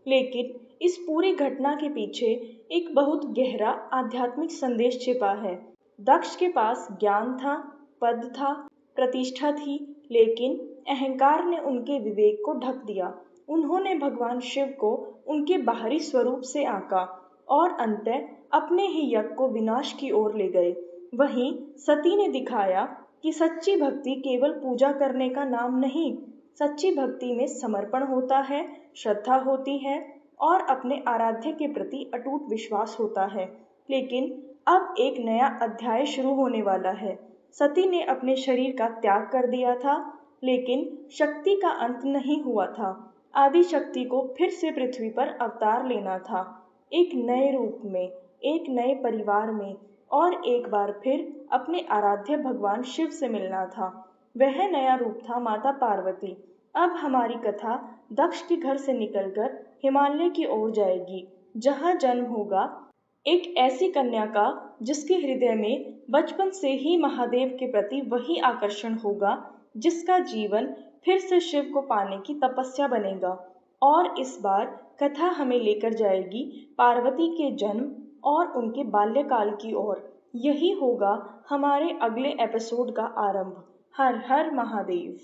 लेकिन इस पूरी घटना के पीछे एक बहुत गहरा आध्यात्मिक संदेश छिपा है। दक्ष के पास ज्ञान था, पद था, प्रतिष्ठा थी, लेकिन अहंकार ने उनके विवेक को ढक दिया। उन्होंने भगवान शिव को उनके बाहरी स्वरूप से आंका और अंततः अपने ही यज्ञ को विनाश की ओर ले गए। वहीं सती ने दिखाया कि सच्ची भक्ति केवल पूजा करने का नाम नहीं, सच्ची भक्ति में समर्पण होता है, श्रद्धा होती है और अपने आराध्य के प्रति अटूट विश्वास होता है। लेकिन अब एक नया अध्याय शुरू होने वाला है। सती ने अपने शरीर का त्याग कर दिया था, लेकिन शक्ति का अंत नहीं हुआ था। आदि शक्ति को फिर से पृथ्वी पर अवतार लेना था, एक नए रूप में, एक नए परिवार में, और एक बार फिर अपने आराध्य भगवान शिव से मिलना था। वह नया रूप था माता पार्वती। अब हमारी कथा दक्ष के घर से निकलकर हिमालय की ओर जाएगी, जहाँ जन्म होगा एक ऐसी कन्या का जिसके हृदय में बचपन से ही महादेव के प्रति वही आकर्षण होगा, जिसका जीवन फिर से शिव को पाने की तपस्या बनेगा। और इस बार कथा हमें लेकर जाएगी पार्वती के जन्म और उनके बाल्यकाल की ओर। यही होगा हमारे अगले एपिसोड का आरंभ। हर हर महादेव।